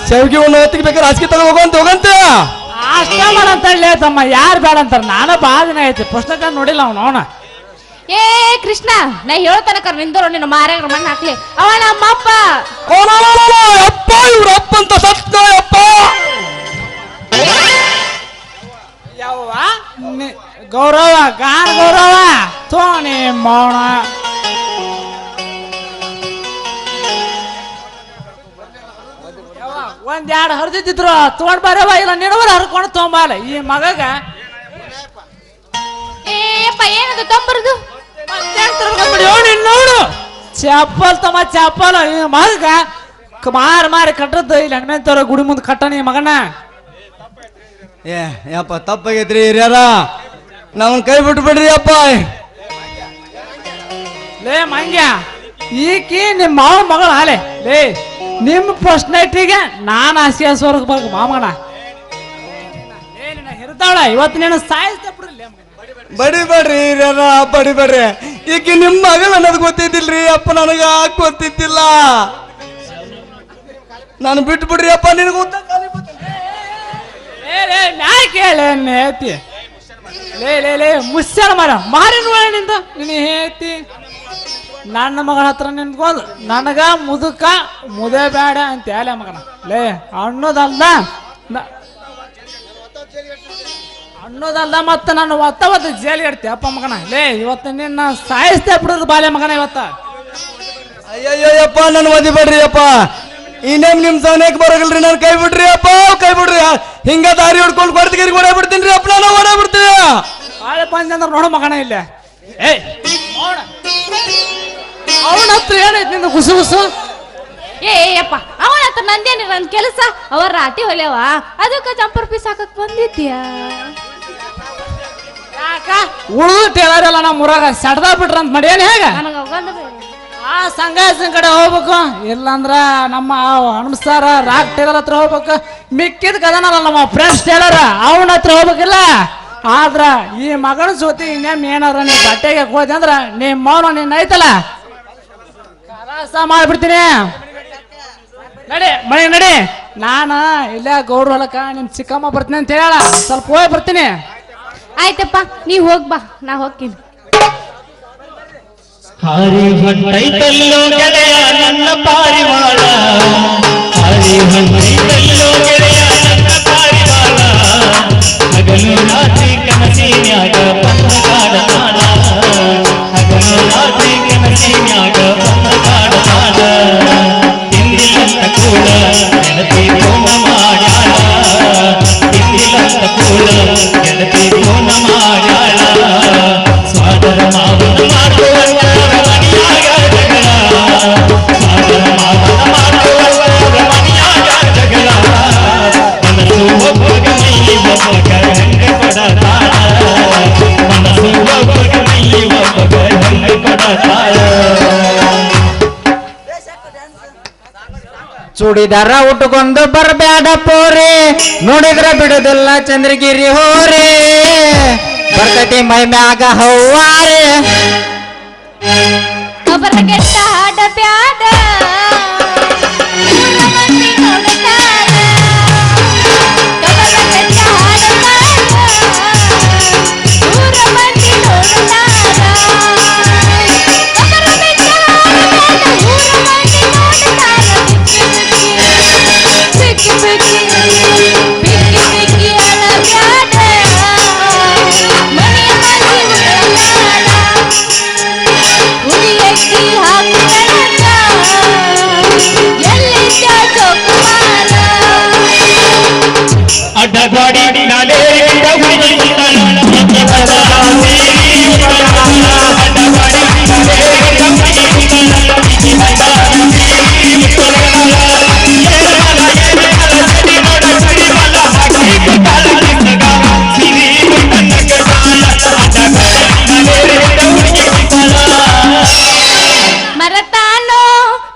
ಶಾವಿಗೆ ಉಣ್ಣು ಹೊತ್ತಿಗೆ ಬೇಕಾದ್ರೆ ಹಾಸಿಗೆ ತಗೋ ಹೋಗಂತ ಅಷ್ಟ ಮಾಡಂತ ಹೇಳಿ ತಮ್ಮ. ಯಾರು ಬೇಡ ಅಂತಾರ? ನಾನು ಭಾಳ ದಿನ ಐತಿ ಪುಸ್ತಕ ನೋಡಿಲ್ಲ ಅವನ. ಏ ಕೃಷ್ಣ ನಾ ಹೇಳ್ತಾನ ನಿಂದೋರು ನಿನ್ನ ಮಾರ್ಯಾಗ ಮಣ್ಣು ಹಾಕ್ಲಿ ಅವ ನಮ್ಮ ಅಪ್ಪ. ಅಪ್ಪ ಇವ್ರ ಅಪ್ಪ ಅಂತ ಸತ್ತ ಅಪ್ಪ. ಯವ್ವ ಗೌರವ ಗಾನ ಗೌರವ ತೋಣಿ ಮೌನ ಒಂದೆರಡು ಹರಿದಿದ್ರು ತಗೊಂಡ್ ಬರವ ಇಲ್ಲ ನಿಡವರ ಹರ್ಕೊಂಡು ತೊಗೊಂಬಲ್ಲ ಈ ಮಗಗ. ಏಪ್ಪ ಏನದು ತೊಂಬರುದು ನೋಡು ಚಪ್ಪಲ್ ತಮ್ಮ ಚಪ್ಪಲ್ ಈ ಮಗ ಮಾರಿ ಕಟ್ಟದ್ದು ಇಲ್ಲಿ ಹನುಮಂತವ್ರ ಗುಡಿ ಮುಂದೆ ಕಟ್ಟಣ ಈ ಮಗನ. ಏ ಯಪ್ಪ ತಪ್ಪಾಗೈತ್ರಿ ಹಿರಿಯರ ನಾವನ್ ಕೈ ಬಿಟ್ಬಿಡ್ರಿ ಅಪ್ಪ. ಲೇ ಮಂಗ್ಯ ಈಕಿ ನಿಮ್ಮ ಮಾವ ಮಗಳು ಹಾಲೆ ಲೇ ನಿಮ್ಮ ಫಸ್ಟ್ ನೈಟಿಗೆ ನಾನು ಆಸಿಯಾಸೋರ್ಗೆ ಬರ್ಗ ಮಾಮಗಣ ಹಿರ್ತಾಳ ಇವತ್ತು ನೀನು ಸಾಯಿಸ್ತಾ ಬಿಡ್ರಿ. ಬಡಿಬೇಡ್ರಿ ಹಿರಿಯರ ಬಡಿಬೇಡ್ರಿ. ಈಕಿ ನಿಮ್ಮ ಮಗಳು ಅನ್ನೋದು ಗೊತ್ತಿದ್ದಿಲ್ರಿ ಅಪ್ಪ ನನಗ ಗೊತ್ತಿದ್ದಿಲ್ಲ. ನಾನು ಬಿಟ್ಟು ಬಿಡ್ರಿ ಅಪ್ಪ ನಿನಗ ಹೇತಿ ಲೇ ಲೇ ಲೇ ಮುಸ್ಯಾಳ ಮರ ಮಾರಿ ನೋಡ ನಿಂದ ನೀನು ಹೇತಿ ನನ್ನ ಮಗಳ ಹತ್ರ ನಿಂತ್ಕೊಂಡು ನನಗ ಮುದುಕ ಮುದೆ ಬೇಡ ಅಂತ ಹೇಳ ಮಗನ. ಲೇ ಅನ್ನೋದಲ್ಲ ಮತ್ತೆ ನಾನು ಒತ್ತ ಜೈಲಿಗೆ ಇಡ್ತಿ ಅಪ್ಪ ಮಗನ. ಲೇ ಇವತ್ತು ನಿನ್ನ ಸಾಯಿಸ್ತೇ ಬಿಡೋದು ಬಾಲ್ಯ ಮಗನ ಇವತ್ತ. ಅಯ್ಯಯ್ಯಪ್ಪ ನನ್ ಒದಿಬೇಡ್ರಿ ಅಪ್ಪ. ಇನ್ನೇಮ್ ನಿಮ್ ಸವನ್ಯಾಕ ಬರೋಗಲ್ರಿ. ನಾನು ಕೈ ಬಿಡ್ರಿ ಅಪ್ಪ ಕೈ ಬಿಡ್ರಿ. ಹಿಂಗ ದಾರಿ ಹೊಡ್ಕೊಂಡು ಕೊಡ್ತೀರಿ ಓಡೇ ಬಿಡ್ತೀನಿ ಅಪ್ಪ. ನಾನು ಓಡೇ ಬಿಡ್ತೀನಿ. ಬಾಳೆ ಬಂದ ಅಂದ್ರೆ ನೋಡು ಮಗನ ಇಲ್ಲೇ. ಏಯ್ ಅವನ ಹತ್ರ ಏನೈತಿ ನಿಂದು ಗುಸು ಗುಸು? ಅಪ್ಪ ಅವನ ಹತ್ರ ನಂದೇನಿ ನನ್ ಕೆಲಸ. ಅವ ರಾಟಿ ಹೊಲೆವ ಅದಕ್ಕೆ ಜಂಪರ್ ಪೀಸ್ ಹಾಕಕ್ ಬಂದಿದ್ಯಾ? ಯಾಕ ಉಳಿದು ಟೇಲರ್ ಎಲ್ಲ ನಮ್ಮ ಊರಾಗ ಸಡ್ದಾ ಬಿಟ್ರ ಅಂತ ಮಾಡ್ಯಾನ ಹೇಗ? ನನಗ ಆ ಸಂಘಾಸನ ಕಡೆ ಹೋಗ್ಬೇಕು. ಇಲ್ಲಾಂದ್ರ ನಮ್ಮ ಹನುಮಸ್ತಾರ ರಾಕ್ ಟೇಲರ್ ಹತ್ರ ಹೋಗ್ಬೇಕು. ಮಿಕ್ಕಿದ ಕದನಲ್ಲ ನಮ್ಮ ಫ್ರೆಂಡ್ಸ್ ಟೇಲರ್ ಅವನ ಹತ್ರ ಹೋಗ್ಬೇಕಿಲ್ಲ. ಆದ್ರ ಈ ಮಗನ ಜೊತೆ ಇನ್ನೇಮ್ ಏನಾರ ನೀ ಬಟ್ಟೆಗೆ ಹೋದೆ ಅಂದ್ರ ನಿಮ್ಮ ಮೌನ ನಿನ್ನ ಐತಲ್ಲ ಕಲಾಸ ಮಾಡ್ಬಿಡ್ತೀನಿ. ನಡಿ ಮನೆ ನಡಿ. ನಾನು ಇಲ್ಲ ಗೌಡ್ರ ಹೊಲಕ್ಕ ನಿಮ್ ಚಿಕ್ಕಮ್ಮ ಬರ್ತೀನಿ ಅಂತ ಹೇಳ ಸ್ವಲ್ಪ ಹೋಗಿ ಬರ್ತೀನಿ. ಆಯ್ತಪ್ಪ ನೀವ್ ಹೋಗ್ಬಾ ನಾ ಹೋಗ್ತೀನಿ. ಹಾರಿ ಹೊಂಟೈತಲ್ಲೋ ಗೆಳೆಯ ನನ್ನ ಪಾರಿವಾಳ. ಹಾರಿ ಹೊಂಟೈತಲ್ಲೋ ಗೆಳೆಯ ನನ್ನ ಪಾರಿವಾಳ. ಹಗಲು ರಾತ್ರಿ ಕನಸಿನ್ಯಾಗ ಬಂದ ಕಾಡತಾನ. ಹಗಲು ರಾತ್ರಿ ಕನಸಿನ್ಯಾಗ ಬಂದ ಕಾಡತಾನ. ತಿಂದಿಲ್ಲಂತ ಕೂಡ ನೆನಪಿ ಫೋನ ಮಾಡ್ಯಾಳ. ತಿಂದಿಲ್ಲಂತ ಕೂಡ ನೆನಪಿ ಫೋನ ಮಾಡ್ಯಾಳ. ಸ್ವಾದರ ಮಾವನ ಮಾಡುವ ಮನಿಯಾಗ ಜಗಳ. ಸ್ವಾದರ ಮಾವನ ಮಾಡುವ ಮನಿಯಾಗ ಜಗಳ. ಚೂಡಿದಾರ ಉಟ್ಕೊಂಡು ಬರ್ಬ್ಯಾಡ ಪೋರಿ ನೋಡಿದ್ರ ಬಿಡುದಿಲ್ಲ ಚಂದ್ರಗಿರಿ ಹೋರಿ ಬರ್ತೈತಿ ಮೈ ಮ್ಯಾಗ ಹವ್ವಾರಿ ಅವರ ಕೆಟ್ಟ ಹಾಡ ಬ್ಯಾಡ ಊರ ಮಂದಿ ನೋಡ್ತಾರ. ಅವರ ಕೆಟ್ಟ ಹಾಡ ಬ್ಯಾಡ ಊರ ಮಂದಿ ನೋಡ್ತಾರ. ಅವರ ಕೆಟ್ಟ ಹಾಡ ಬ್ಯಾಡ ಊರ ಮಂದಿ ನೋಡ್ತಾರ. ಬಿಕ್ಕಿ ಬಿಕ್ಕಿ ಬಿಕ್ಕಿ ಬಿಕ್ಕಿ ಅಳ ಬ್ಯಾಡ ಮನೆಯ ಮಂದಿ ಉಡಲಾಡ. ಉಡಿಯಕ್ಕಿ ಹಾಕುಗಳನ್ನ ಎಲ್ಲಿದ್ದ ಜೋಕುಮಾರ. ಅಡ್ಡಗಾಡಿ ನಾಲೇ ಹುಡುಗಿ ಅಡ್ಡಗಾಡಿ ಮರತಾನೋ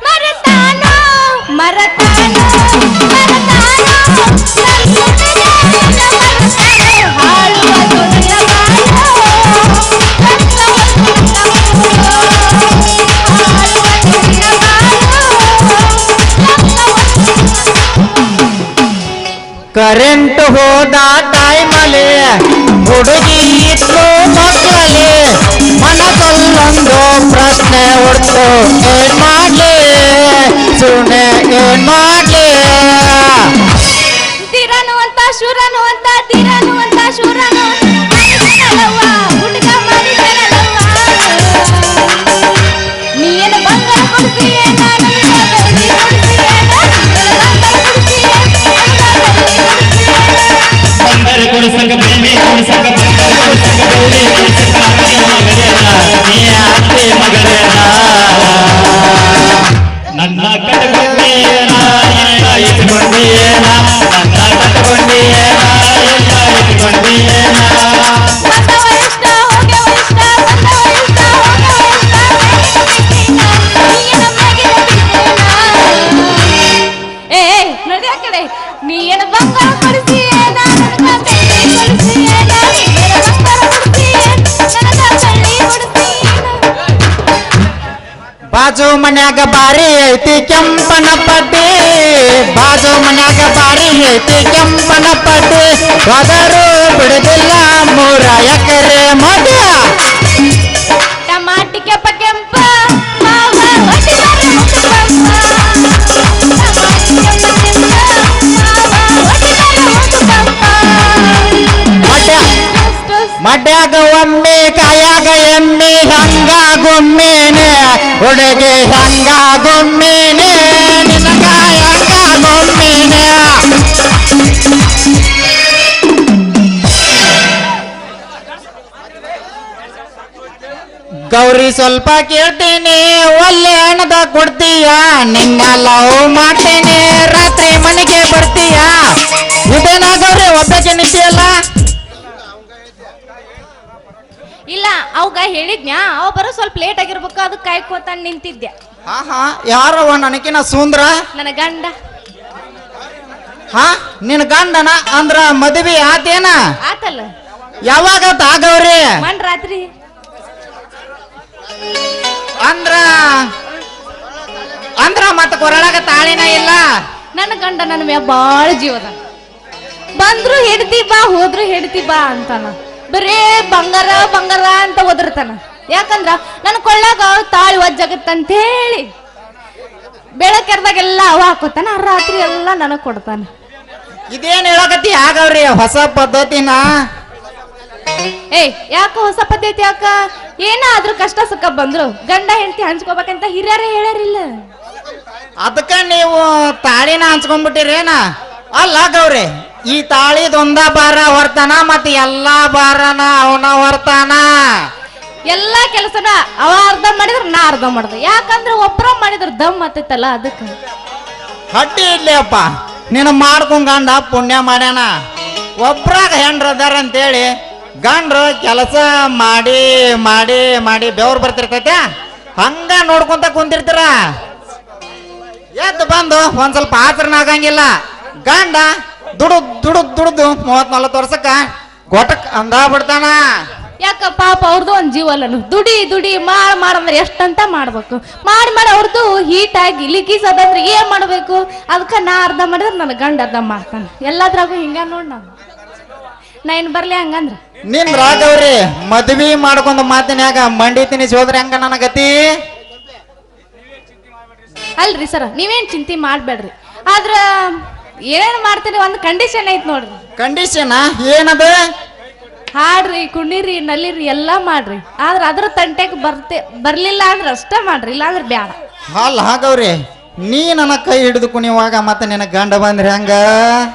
ಮರತಾನೋ ಮರತಾನೋ ಮರತಾನೋ ಹಾಳುವ ದುರ್ಗ ಕರೆಂಟ್ ಹೋದ ಟೈಮಲ್ಲಿ ಹುಡುಗಿ ಇತ್ತು ಮಕ್ಕಳಲ್ಲಿ ಮನದಲ್ಲೊಂದು ಪ್ರಶ್ನೆ ಹೊಡ್ತು ಏನ್ ಮಾಡ್ಲಿ ಸುನೆ ಏನ್ ಮಾಡ್ಲಿ ತೀರನು ಅಂತ ಶೂರನು ಅಂತ ತೀರನು ಅಂತ ಶೂರನು ಮಾಡಿದನಲ್ಲವ್ವ, ಹುಡುಗ ಮಾಡಿದನಲ್ಲವ್ವ. ನೀ ಏನು ಬಂಗಾರ ಕೊಡ್ತೀಯ ನಾನು ಬೆಳ್ಳಿ ಕೊಡ್ತೀಯ ಬಂಗಾರ ಕೊಡಿಸಕ ಬೆಳ್ಳಿ ಕೊಡಿಸಕ ನನ್ನ ಕಟ್ಕೊಂಡೇನ ಎಲ್ಲ ಇಟ್ಕೊಂಡೇನ ನನ್ನ ಕಟ್ಕೊಂಡೇನ ಎಲ್ಲ ಇಟ್ಕೊಂಡೇನ ಬಂದವ ಇಷ್ಟ ಹೋಗ್ಯವ ಇಷ್ಟ ಬಂದವ ಇಷ್ಟ ಹೋಗ್ಯವ ಇಷ್ಟ ನೀ ನಮಗೆ ಏ ನಡಿ ಆ ಕಡೆ ನೀ ಏನು ಬಂಗಾರ ಕೊಡಿಸಿಯೇ ನಾನು ಬೆಳ್ಳಿ ಕೊಡಿಸಿಯೇ ನೀನು ಬಂಗಾರ ಕೊಡಿಸಿಯೇ ನನಗ ಬೆಳ್ಳಿ ಕೊಡಿಸಿಯೇ ಬಾಜು ಮನ್ಯಾಗ ಬಾರಿ ಐತಿ ಕೆಂಪನ ಪಟ್ಟಿ ಬಾಜು ಮನ್ಯಾಗ ಬಾರಿ ಐತಿ ಕೆಂಪನ ಪಟ್ಟಿ ಹೋದರೂ ಬಿಡುದಿಲ್ಲ 3 ಎಕರೆ ಮಧ್ಯ ಟಮಾಟಿ ಕೆಂಪ ಕೆಂಪ ಮಾವ ಹೊಟ್ಟಿದಾರೆ ಮುದ್ದು ಪಂಪ. ಟಮಾಟಿ ಕೆಂಪ ಕೆಂಪ ಮಾವ ಹೊಟ್ಟಿದಾರೆ ಮುದ್ದು ಪಂಪ. ಮಡ್ಯಾಗ ಒಮ್ಮೆ ಕಾಯಾಗ ಎಮ್ಮೆ ಹಂಗ ಗೊಮ್ಮೇನೆ ಹುಡುಗಿ ಹಂಗ ಗೊಮ್ಮೇನೆ ನಿನಗ ಹಂಗ ಗೊಮ್ಮೇನೆ ಗೌರಿ ಸ್ವಲ್ಪ ಕೇಳ್ತೀನಿ ಒಳ್ಳೆ ಹಣದ ಕೊಡ್ತೀಯ ನಿನ್ನ ಲವ್ ಮಾಡ್ತೇನೆ ರಾತ್ರಿ ಮನೆಗೆ ಬರ್ತೀಯ ಇದೇನ ಗೌರಿ ಒಬ್ಬಕ್ಕೆ ನಿಂತಿಯಲ್ಲ ಇಲ್ಲ ಅವಗ ಹೇಳಿದ್ನ್ಯಾ ಅವ ಬರೋ ಸ್ವಲ್ಪ ಲೇಟ್ ಆಗಿರ್ಬೇಕು ಅದಕ್ಕೆ ಕಾಯ್ಕೋತಾನ ನಿಂತಿದ್ದೆ. ಹಾ ಯಾರವ ನನಕಿನ ಸುಂದ್ರ ನನ್ನ ಗಂಡ ಹಾ ನಿನ್ ಗಂಡನ ಅಂದ್ರ ಮದುವೆ ಆತೇನ ಆತಲ್ಲ ಯಾವಾಗತ್ತ ಆಗವ್ರಿ ಮನ್ ರಾತ್ರಿ ಅಂದ್ರ ಅಂದ್ರ ಮತ್ತ ಕೊರಳಾಗ ತಾಳಿನ ಇಲ್ಲ ನನ್ನ ಗಂಡ ನನ್ನ ಮ್ಯಾಗ ಬಾಳ ಜೀವದ. ಬಂದ್ರು ಹೆಡ್ತಿ ಬಾ ಹೋದ್ರು ಹೆಡ್ತಿ ಬಾ ಅಂತಾನ. ಬರೇ ಬಂಗಾರ ಬಂಗಾರ ಅಂತ ಒದರ್ತಾನ. ಯಾಕಂದ್ರ ನನ್ನ ಕೊಳ್ಳಾಗ ತಾಳಿ ಒಜ್ಜಾಗತ್ತಂತ ಹೇಳಿ ಬೆಳಕೆರ್ದಾಗೆಲ್ಲ ಅವ ಹಾಕೋತಾನ ರಾತ್ರಿ ಎಲ್ಲ ನನಗ್ ಕೊಡ್ತಾನ. ಇದೇನ್ ಹೇಳಕತ್ತಿ ಆಗವ್ರಿ ಹೊಸ ಪದ್ಧತಿನ ಏಯ್ ಯಾಕ ಹೊಸ ಪದ್ಧತಿ ಯಾಕ ಏನಾದ್ರೂ ಕಷ್ಟ ಸುಖ ಬಂದ್ರು ಗಂಡ ಹೆಂಡತಿ ಹಂಚ್ಕೋಬೇಕಂತ ಹಿರಿಯರೇ ಹೇಳ್ಯಾರಿಲ್ಲ. ಅದಕ್ಕ ನೀವು ತಾಳಿನ ಹಂಚ್ಕೊಂಡ್ಬಿಟ್ಟಿರೇನ ಅಲ್ಲ ಗೌರಿ ಈ ತಾಳಿದೊಂದ ಬಾರ ಹೊರ್ತಾನ ಮತ್ತ ಎಲ್ಲಾ ಬಾರನ ಅವನ ಹೊರ್ತಾನ ಎಲ್ಲಾ ಕೆಲಸನ ಅವ ಅರ್ಧ ಮಾಡಿದ್ರ ನಾ ಅರ್ಧ ಮಾಡ್ದೆ. ಯಾಕಂದ್ರ ಒಬ್ರ ಮಾಡಿದ್ರ ದಮ್ ಹತ್ತೈತಲ್ಲ ಅದಕ್ಕ. ಹಟ್ಟಿ ಇಡ್ಲಿ ಅಪ್ಪ ನೀನು ಮಾಡ್ಕೊಂಡ್ ಗಂಡ ಪುಣ್ಯ ಮಾಡ್ಯಾನ. ಒಬ್ರಾಗ ಹೆಂಡ್ರದಾರ ಅಂತೇಳಿ ಗಂಡ್ರು ಕೆಲಸ ಮಾಡಿ ಮಾಡಿ ಮಾಡಿ ಬೆವ್ರು ಬರ್ತಿರ್ತೈತೆ ಹಂಗ ನೋಡ್ಕೊಂತ ಕುಂತಿರ್ತೀರ. ಎದ್ದು ಬಂದು ಒಂದ್ ಸ್ವಲ್ಪ ಆಚರಣ ಆಗಂಗಿಲ್ಲ. ಗಂಡ ದುಡುದು 30-40 ವರ್ಷಕ್ಕ ಗೊಟಕ್ ಅಂದ ಬಿಡ್ತಾನ. ಯಾಕ ಪಾಪ ಅವ್ರದ್ದು ಒಂದ್ ಜೀವ ಅಲ್ಲನು. ದುಡಿ ಮಾಡಂದ್ರೆ ಎಷ್ಟಂತ ಮಾಡ್ಬೇಕು. ಮಾಡಿ ಅವ್ರದ್ದು ಹೀಟ್ ಆಗಿ ಲಿಕ್ಕಿಸೋದಂದ್ರೆ ಏನ್ ಮಾಡ್ಬೇಕು. ಅದಕ್ಕ ನಾ ಅರ್ಧ ಮಾಡಿದ್ರೆ ನನ್ನ ಗಂಡ ಅರ್ಧ ಮಾಡ್ತಾನ. ಎಲ್ಲದ್ರಾಗೂ ಹಿಂಗ ನೋಡ್ ನಾ ಏನ್ ಬರ್ಲಿ ಹಂಗಂದ್ರ. ನಿನ್ ರಾಗವ್ರಿ ಮದ್ವಿ ಮಾಡ್ಕೊಂಡ್ ಮಾತಿನ್ಯಾಗ ಮಂಡಿ ತಿನಿಸಿ ಹೋದ್ರೆ ಹೆಂಗ ನನ್ನ ಗತಿ. ಅಲ್ರಿ ಸರ ನೀವೇನ್ ಚಿಂತೆ ಮಾಡ್ಬೇಡ್ರಿ. ಆದ್ರ ಏನೇನ್ ಮಾಡ್ತೀನಿ ಒಂದ್ ಕಂಡೀಷನ್ ಐತ್ ನೋಡ್ರಿ. ಕಂಡೀಷನ್ ಏನದ? ಹಾಡ್ರಿ, ಕುಣಿರಿ, ನಲಿರಿ ಎಲ್ಲಾ ಮಾಡ್ರಿ. ಆದ್ರ ಅದ್ರ ತಂಟೆಗ್ ಬರ್ಲಿಲ್ಲ ಅಂದ್ರ ಅಷ್ಟ ಮಾಡ್ರಿ, ಇಲ್ಲ ಅಂದ್ರ ಬ್ಯಾಡ. ಅಲ್ಲ ಹಾಗವ್ರಿ ನೀ ನನ್ನ ಕೈ ಹಿಡಿದು ಕುಣಿಯುವಾಗ ಮತ್ತೆ ನಿನ್ನ ಗಂಡ ಬಂದ್ರೆ ಹೆಂಗ?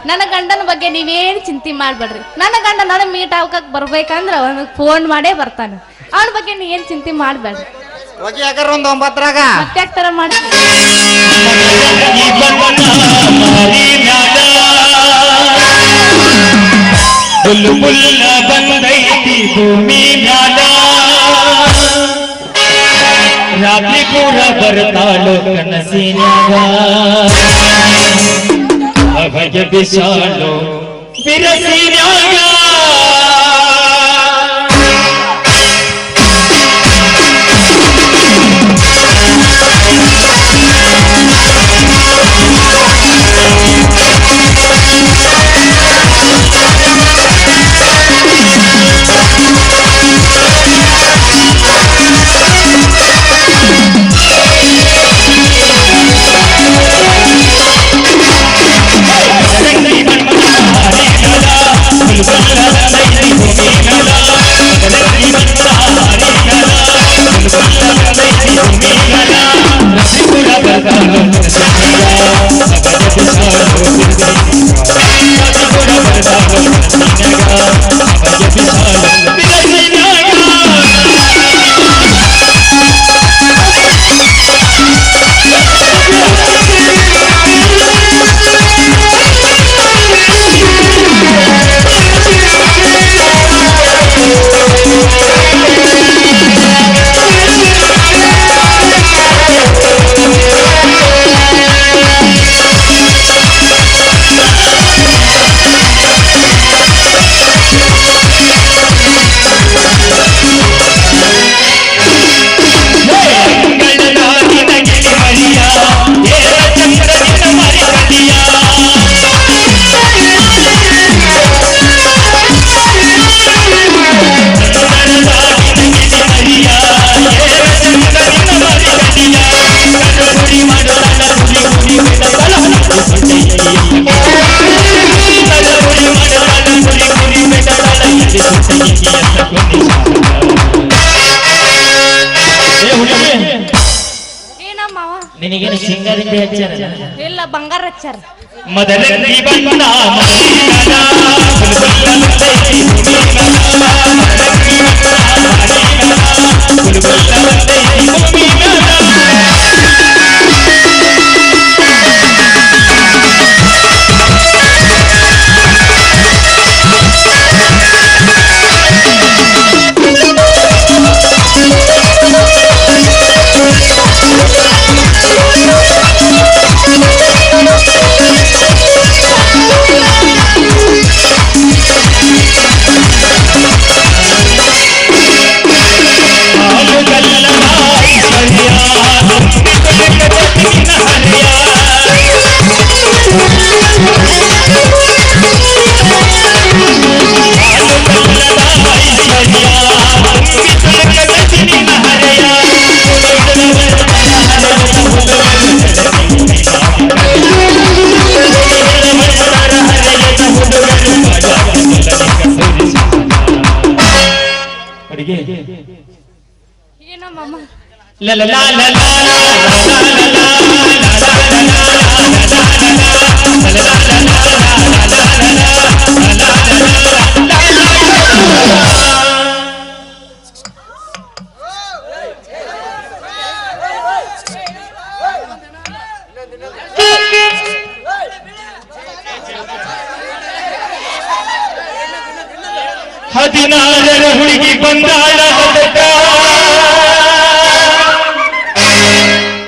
ನನ್ನ ಗಂಡನ ಬಗ್ಗೆ ನೀವೇನ್ ಚಿಂತೆ ಮಾಡ್ಬೇಡ್ರಿ. ನನ್ನ ಗಂಡ ನನ್ನ ಮೀಟ್ ಆಗಕ್ ಬರ್ಬೇಕಂದ್ರ ಅವನಿಗೆ ಫೋನ್ ಮಾಡೇ ಬರ್ತಾನ. ಅವನ ಬಗ್ಗೆ ನೀ ಏನ್ ಚಿಂತೆ ಮಾಡ್ಬೇಡ್ರಿ. ಹೋಗಿ ಯಾಕಾರ ಒಂದ್ 9ರಾಗ ಮತ್ತೆ ತರ ಮಾಡ್ತೀವಿ. ಬುಲ್ಬುಲ್ಲ ಬಂದೈತಿ ಭೂಮಿ ಮ್ಯಾಲ ರಾತ್ರಿ ಪೂರ ಬರ್ತಾಳು ಕನಸಿನ್ಯಾಗ ಅಭಯ ಬಿಸಾಳು ಬಿರಸಿನ್ಯಾಗ ನಿನಗೇನು ಸಿಂಗಾರಿಂದ ಹಚ್ಚಾರ? ಇಲ್ಲ ಬಂಗಾರ ಹಚ್ಚಾರ. ಮೊದಲ ಬಂದ la la la la la ಹದಿನಾರರ ಹುಡುಗಿ ಬಂದಾಳ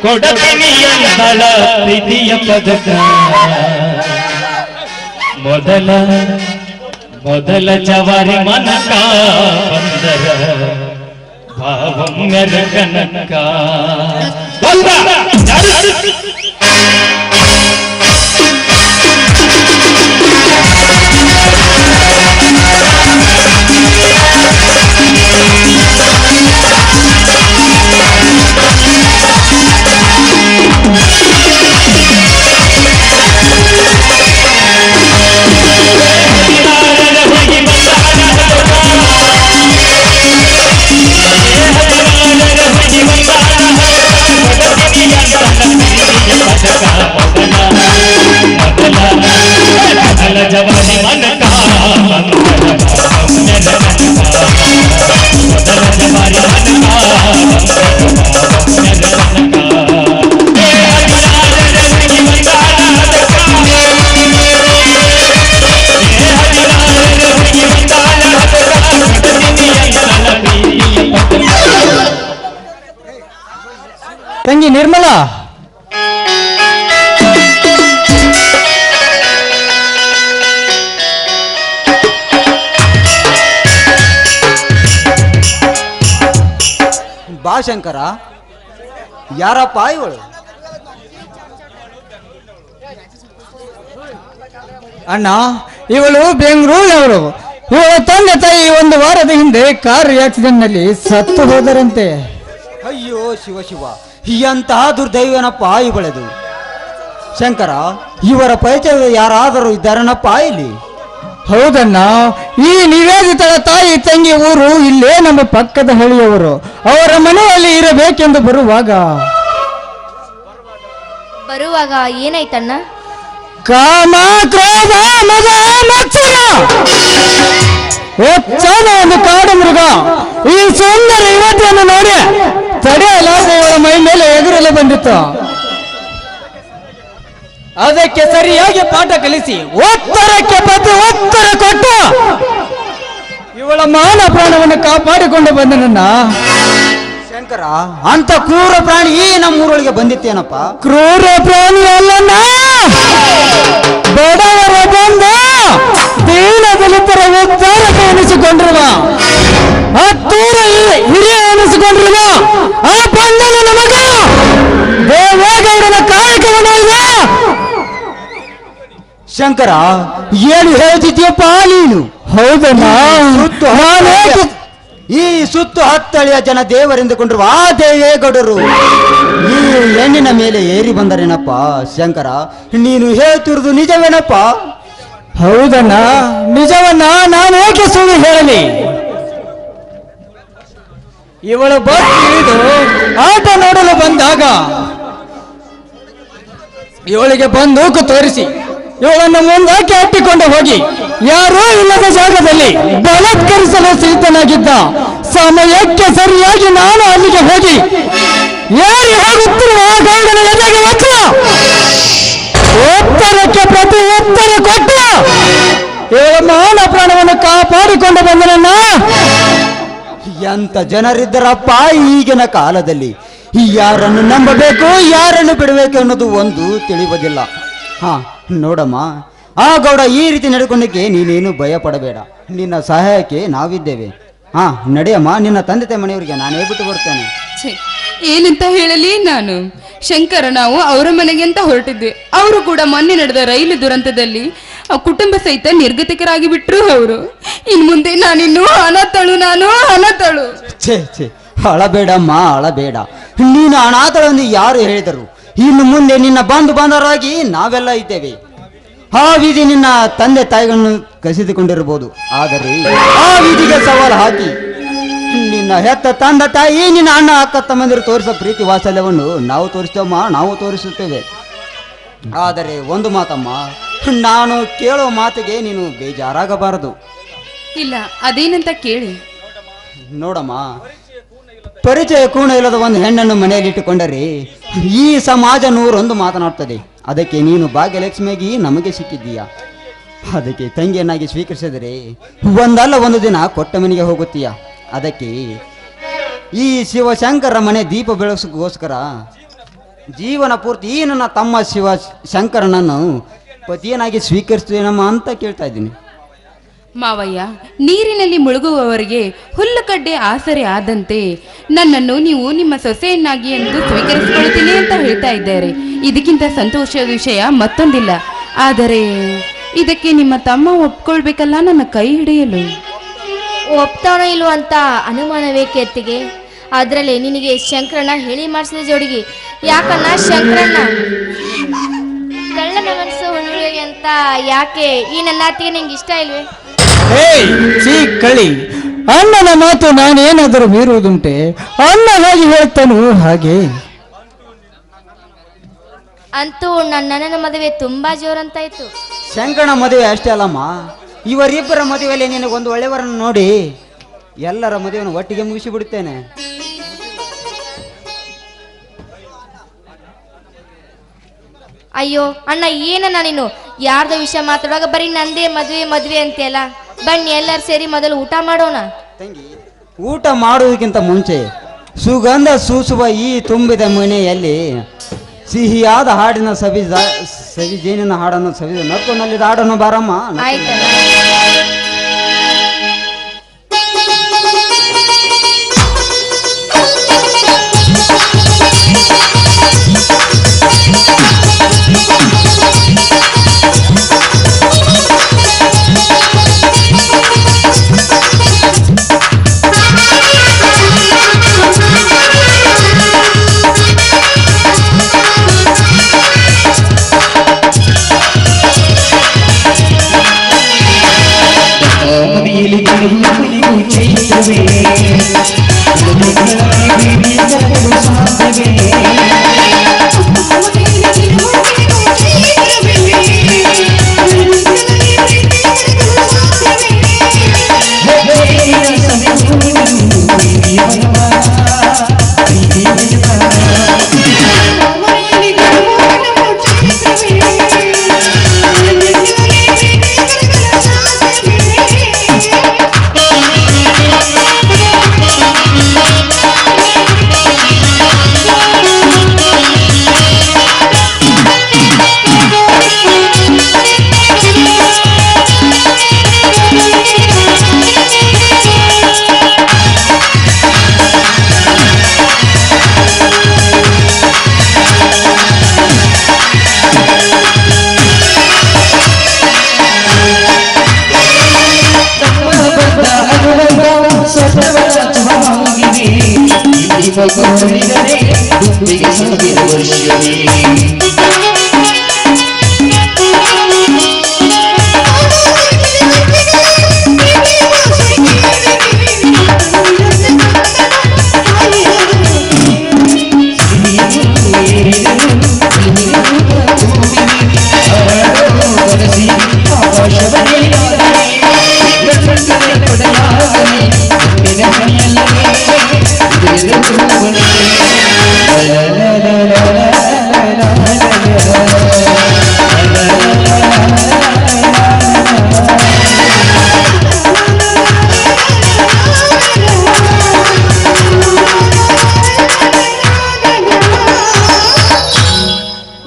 ಕೊಡತೀನಿ ಎಂದಳ ಪ್ರೀತಿಯ ಪದಕ ಮೊದಲ ಜವಾರಿ ಮನಕ ಬಂದರ ಭಾವಮ್ಯದ ಕನಕ ಬಂದ ಜವಾನಿ ಮನಕ ಮೊದಲ ಜವಾರಿ ತಂಗಿ ನಿರ್ಮಲಾ, ಬಾ ಶಂಕರ. ಯಾರಪ್ಪ ಇವಳು? ಅಣ್ಣ, ಇವಳು ಬೆಂಗಳೂರಿನವರು. ಇವಳ ತಂದೆ ತಾಯಿ ಒಂದು ವಾರದ ಹಿಂದೆ ಕಾರ್ ಆಕ್ಸಿಡೆಂಟ್ ನಲ್ಲಿ ಸತ್ತು ಹೋದರಂತೆ. ಅಯ್ಯೋ ಶಿವ ಶಿವ, ಎಂತಹ ದುರ್ದೈವನಪ್ಪ ಇವಳೆದು. ಶಂಕರ, ಇವರ ಪರಿಚಯದ ಯಾರಾದರೂ ಇದ್ದಾರನಪ್ಪ ಇಲ್ಲಿ? ಹೌದಣ್ಣ, ಈ ನಿವೇದಿತಳ ತಾಯಿ ತಂಗಿ ಊರು ಇಲ್ಲೇ ನಮ್ಮ ಪಕ್ಕದ ಹಳ್ಳಿಯವರು. ಅವರ ಮನೆಯಲ್ಲಿ ಇರಬೇಕೆಂದು ಬರುವಾಗ ಏನಾಯ್ತಣ್ಣ? ಕಾಮ ಕ್ರೋಧ ಮದ ಮತ್ಸರ ಹೆಚ್ಚಾದ ಒಂದು ಕಾಡು ಮೃಗ ಈ ಸುಂದರ ಯುವತಿಯನ್ನು ನೋಡಿ ತಡೆಯಲಾದ ಇವಳ ಮೈ ಮೇಲೆ ಎದುರಲು ಬಂದಿತ್ತು. ಅದಕ್ಕೆ ಸರಿಯಾಗಿ ಪಾಠ ಕಲಿಸಿ ಉತ್ತರಕ್ಕೆ ಉತ್ತರ ಕೊಟ್ಟು ಇವಳ ಮಾನ ಪ್ರಾಣವನ್ನು ಕಾಪಾಡಿಕೊಂಡು ಬಂದನನ್ನ. ಶಂಕರ, ಅಂತ ಕ್ರೂರ ಪ್ರಾಣಿ ಈ ನಮ್ಮೂರೊಳಗೆ ಬಂದಿತ್ತೇನಪ್ಪ? ಕ್ರೂರ ಪ್ರಾಣಿ ಅಲ್ಲಣ್ಣ, ಬಡವರ ಬಂದ ದೀನ ದಲಿತರ ಉದ್ಧಾರಕ ಎನಿಸಿಕೊಂಡಿರುವ, ಹತ್ತೂರ ಹಿರಿಯ ಎನಿಸಿಕೊಂಡಿರುವ ಆ ಬಂಧನ ನಮಗ ದೇವೇಗೌಡನ ಕಾಯಕವನ್ನ. ಶಂಕರ, ಏನು ಹೇಳ್ತಿದ್ಯಪ್ಪ ನೀನು? ಹೌದಣ್ಣ, ಈ ಸುತ್ತು ಹತ್ತಳಿಯ ಜನ ದೇವರೆಂದುಕೊಂಡಿರುವ ಆ ದೇವೇಗೌಡರು ಈ ಹೆಣ್ಣಿನ ಮೇಲೆ ಏರಿ ಬಂದರೇನಪ್ಪ? ಶಂಕರ, ನೀನು ಹೇಳ್ತಿರುವುದು ನಿಜವೇನಪ್ಪ? ಹೌದಣ್ಣ, ನಿಜವನ್ನ ನಾನು ಏಕೆ ಸುಳ್ಳು ಹೇಳಲಿ? ಇವಳು ಬಸ್ ಇಳಿದು ಆಟ ನೋಡಲು ಬಂದಾಗ ಇವಳಿಗೆ ಬಂದೂಕು ತೋರಿಸಿ ಇವಳನ್ನು ಮುಂದಕ್ಕೆ ಅಟ್ಟಿಕೊಂಡು ಹೋಗಿ ಯಾರೂ ಇಲ್ಲದ ಜಾಗದಲ್ಲಿ ಬಲಾತ್ಕರಿಸಲು ಸಿದ್ಧನಾಗಿದ್ದ ಸಮಯಕ್ಕೆ ಸರಿಯಾಗಿ ನಾನು ಅಲ್ಲಿಗೆ ಹೋಗಿ ಏರಿ ಹೋಗುತ್ತಿರುವ ಗೌಡನ ಎದೆಗೆ ಒತ್ತು ಉತ್ತರಕ್ಕೆ ಪ್ರತಿ ಉತ್ತರ ಕೊಟ್ಟು ಇವಳ ಮಾನ ಪ್ರಾಣವನ್ನು ಕಾಪಾಡಿಕೊಂಡು ಬಂದನನ್ನ. ಎಂತ ಜನರಿದ್ದರಪ್ಪ ಈಗಿನ ಕಾಲದಲ್ಲಿ. ಯಾರನ್ನು ನಂಬಬೇಕು, ಯಾರನ್ನು ಬಿಡಬೇಕು ಅನ್ನೋದು ಒಂದು ತಿಳಿಯುವುದಿಲ್ಲ. ಹಾ ನೋಡಮ್ಮ, ಆ ಗೌಡ ಈ ರೀತಿ ನಡ್ಕೊಂಡಕ್ಕೆ ನೀನೇನು ಭಯ ಪಡಬೇಡ, ನಿನ್ನ ಸಹಾಯಕ್ಕೆ ನಾವಿದ್ದೇವೆ. ಹಾ ನಡೆಯಮ್ಮ, ನಿನ್ನ ತಂದೆ ತಾಯಿ ಮನೆಯವರಿಗೆ ನಾನೇ ಬಿಟ್ಟು ಬರ್ತೇನೆ. ಏನಂತ ಹೇಳಲಿ ನಾನು? ಶಂಕರ ನಾವು ಅವರ ಮನೆಗೆ ಅಂತ ಹೊರಟಿದ್ವಿ. ಅವರು ಕೂಡ ಮೊನ್ನೆ ನಡೆದ ರೈಲು ದುರಂತದಲ್ಲಿ ಕುಟುಂಬ ಸಹಿತ ನಿರ್ಗತಿಕರಾಗಿ ಬಿಟ್ರು ಅವರು. ಇನ್ ಮುಂದೆ ನಾನಿನ್ನು ಅನಾಥಳು. ಛೇ ಛೇ, ಅಳಬೇಡಮ್ಮ ಅಳಬೇಡ. ನೀನು ಅನಾಥಳೆಂದು ಯಾರು ಹೇಳಿದರು? ಇನ್ನು ಮುಂದೆ ನಿನ್ನ ಬಾಂಧವರಾಗಿ ನಾವೆಲ್ಲ ಇದ್ದೇವೆ. ಆ ವಿಧಿ ನಿನ್ನ ತಂದೆ ತಾಯಿಗಳನ್ನು ಕಸಿದುಕೊಂಡಿರಬಹುದು, ಆದರೆ ಆ ವಿಧಿಗೆ ಸವಾಲು ಹಾಕಿ ನಿನ್ನ ಹೆತ್ತ ತಂದೆ ತಾಯಿ, ನಿನ್ನ ಅಣ್ಣ ಅಕ್ಕ ತಮ್ಮಂದಿರು ತೋರಿಸೋ ಪ್ರೀತಿ ವಾತ್ಸಲ್ಯವನ್ನು ನಾವು ತೋರಿಸ್ತೇವಮ್ಮ, ನಾವು ತೋರಿಸುತ್ತೇವೆ. ಆದರೆ ಒಂದು ಮಾತಮ್ಮ, ನಾನು ಕೇಳೋ ಮಾತಿಗೆ ನೀನು ಬೇಜಾರಾಗಬಾರದು. ಇಲ್ಲ, ಅದೇನಂತ ಕೇಳಿ. ನೋಡಮ್ಮ, ಪರಿಚಯ ಕೂಣ ಇಲ್ಲದ ಒಂದು ಹೆಣ್ಣನ್ನು ಮನೆಯಲ್ಲಿ ಇಟ್ಟುಕೊಂಡರೆ ಈ ಸಮಾಜ ನೂರೊಂದು ಮಾತನಾಡ್ತದೆ. ಅದಕ್ಕೆ ನೀನು ಭಾಗ್ಯಲಕ್ಷ್ಮಿಯಾಗಿ ನಮಗೆ ಸಿಕ್ಕಿದ್ದೀಯ. ಅದಕ್ಕೆ ತಂಗಿಯನ್ನಾಗಿ ಸ್ವೀಕರಿಸಿದರೆ ಒಂದಲ್ಲ ಒಂದು ದಿನ ಕೊಟ್ಟ ಮನೆಗೆ ಹೋಗುತ್ತೀಯ. ಅದಕ್ಕೆ ಈ ಶಿವಶಂಕರ ಮನೆ ದೀಪ ಬೆಳಗೋಸ್ಕರ ಜೀವನ ಪೂರ್ತಿ ಈ ನನ್ನ ತಮ್ಮ ಶಿವ ಶಂಕರನನ್ನು ಪತಿಯನಾಗಿ ಸ್ವೀಕರಿಸ್ತೇನಮ್ಮ ಅಂತ ಕೇಳ್ತಾ ಇದ್ದೀನಿ. ಮಾವಯ್ಯ, ನೀರಿನಲ್ಲಿ ಮುಳುಗುವವರಿಗೆ ಹುಲ್ಲುಕಡ್ಡೆ ಆಸರೆ ಆದಂತೆ ನನ್ನನ್ನು ನೀವು ನಿಮ್ಮ ಸೊಸೆಯನ್ನಾಗಿ ಎಂದು ಸ್ವೀಕರಿಸಿಕೊಳ್ತೀನಿ ಅಂತ ಹೇಳ್ತಾ ಇದ್ದಾರೆ. ಇದಕ್ಕಿಂತ ಸಂತೋಷದ ವಿಷಯ ಮತ್ತೊಂದಿಲ್ಲ. ಆದರೆ ಇದಕ್ಕೆ ನಿಮ್ಮ ತಮ್ಮ ಒಪ್ಕೊಳ್ಬೇಕಲ್ಲ ನನ್ನ ಕೈ ಹಿಡಿಯಲು. ಒಪ್ತಾನೋ ಇಲ್ವೋ ಅಂತ ಅನುಮಾನವೇ ಕೀರ್ತಿಗೆ. ಅದರಲ್ಲಿ ನಿನಗೆ ಶಂಕರಣ್ಣ ಹೇಳಿ ಮಾಡಿಸಿದ ಜೋಡಿಗೆ ಯಾಕನ್ನ ಶಂಕರಣ್ಣ ಕಳ್ಳನ ಮನಸ್ಸು ಹುಡುಗಿ ಅಂತ ಯಾಕೆ ಈ ನನ್ನ ಅತ್ತಿಗೆ ನಿಂಗೆ ಇಷ್ಟ ಇಲ್ವೇ? ಚೀ ಕಳಿ, ಅಣ್ಣನ ಮಾತು ನಾನೇನಾದರೂ ಮೀರುವುದುಂಟೆ? ಅಣ್ಣ ಹಾಗೆ ಹೇಳ್ತಾನು ಹಾಗೆ. ಅಂತೂ ನನ್ನ ಮದುವೆ ತುಂಬಾ ಜೋರಂತಾಯ್ತು. ಶಂಕರನ ಮದುವೆ ಅಷ್ಟೇ ಅಲ್ಲಮ್ಮ, ಇವರಿಬ್ಬರ ಮದುವೆಯಲ್ಲಿ ನಿನಗೊಂದು ಒಳ್ಳೆಯವರನ್ನು ನೋಡಿ ಎಲ್ಲರ ಮದುವೆಯನ್ನು ಒಟ್ಟಿಗೆ ಮುಗಿಸಿಬಿಡುತ್ತೇನೆ. ಅಯ್ಯೋ ಅಣ್ಣ, ಏನಣ್ಣ ನೀನು ಯಾರ್ದೋ ವಿಷಯ ಮಾತಾಡುವಾಗ ಬರೀ ನಂದೇ ಮದುವೆ ಅಂತೆಲ್ಲ. ಬನ್ನಿ ಎಲ್ಲರೂ ಸೇರಿ ಮೊದಲು ಊಟ ಮಾಡೋಣ. ತಂಗಿ, ಊಟ ಮಾಡುವುದಕ್ಕಿಂತ ಮುಂಚೆ ಸುಗಂಧ ಸೂಸುವ ಈ ತುಂಬಿದ ಮನೆಯಲ್ಲಿ ಸಿಹಿಯಾದ ಹಾಡಿನ ಸವಿ ಜೇನಿನ ಹಾಡನ್ನು ಸವಿದು ನಕ್ಕೊಂಡಲ್ಲಿದ್ದ ಹಾಡನ್ನು ಬಾರಮ್ಮ. ಆಯ್ತಣ್ಣ.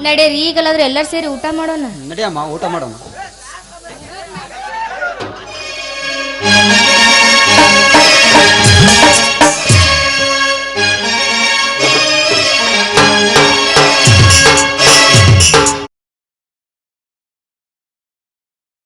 ನಡೀರಿ, ಈಗಲಾದ್ರೂ ಎಲ್ಲರೂ ಸೇರಿ ಊಟ ಮಾಡೋಣ. ನಡಿಯಮ್ಮ, ಊಟ ಮಾಡೋಣ.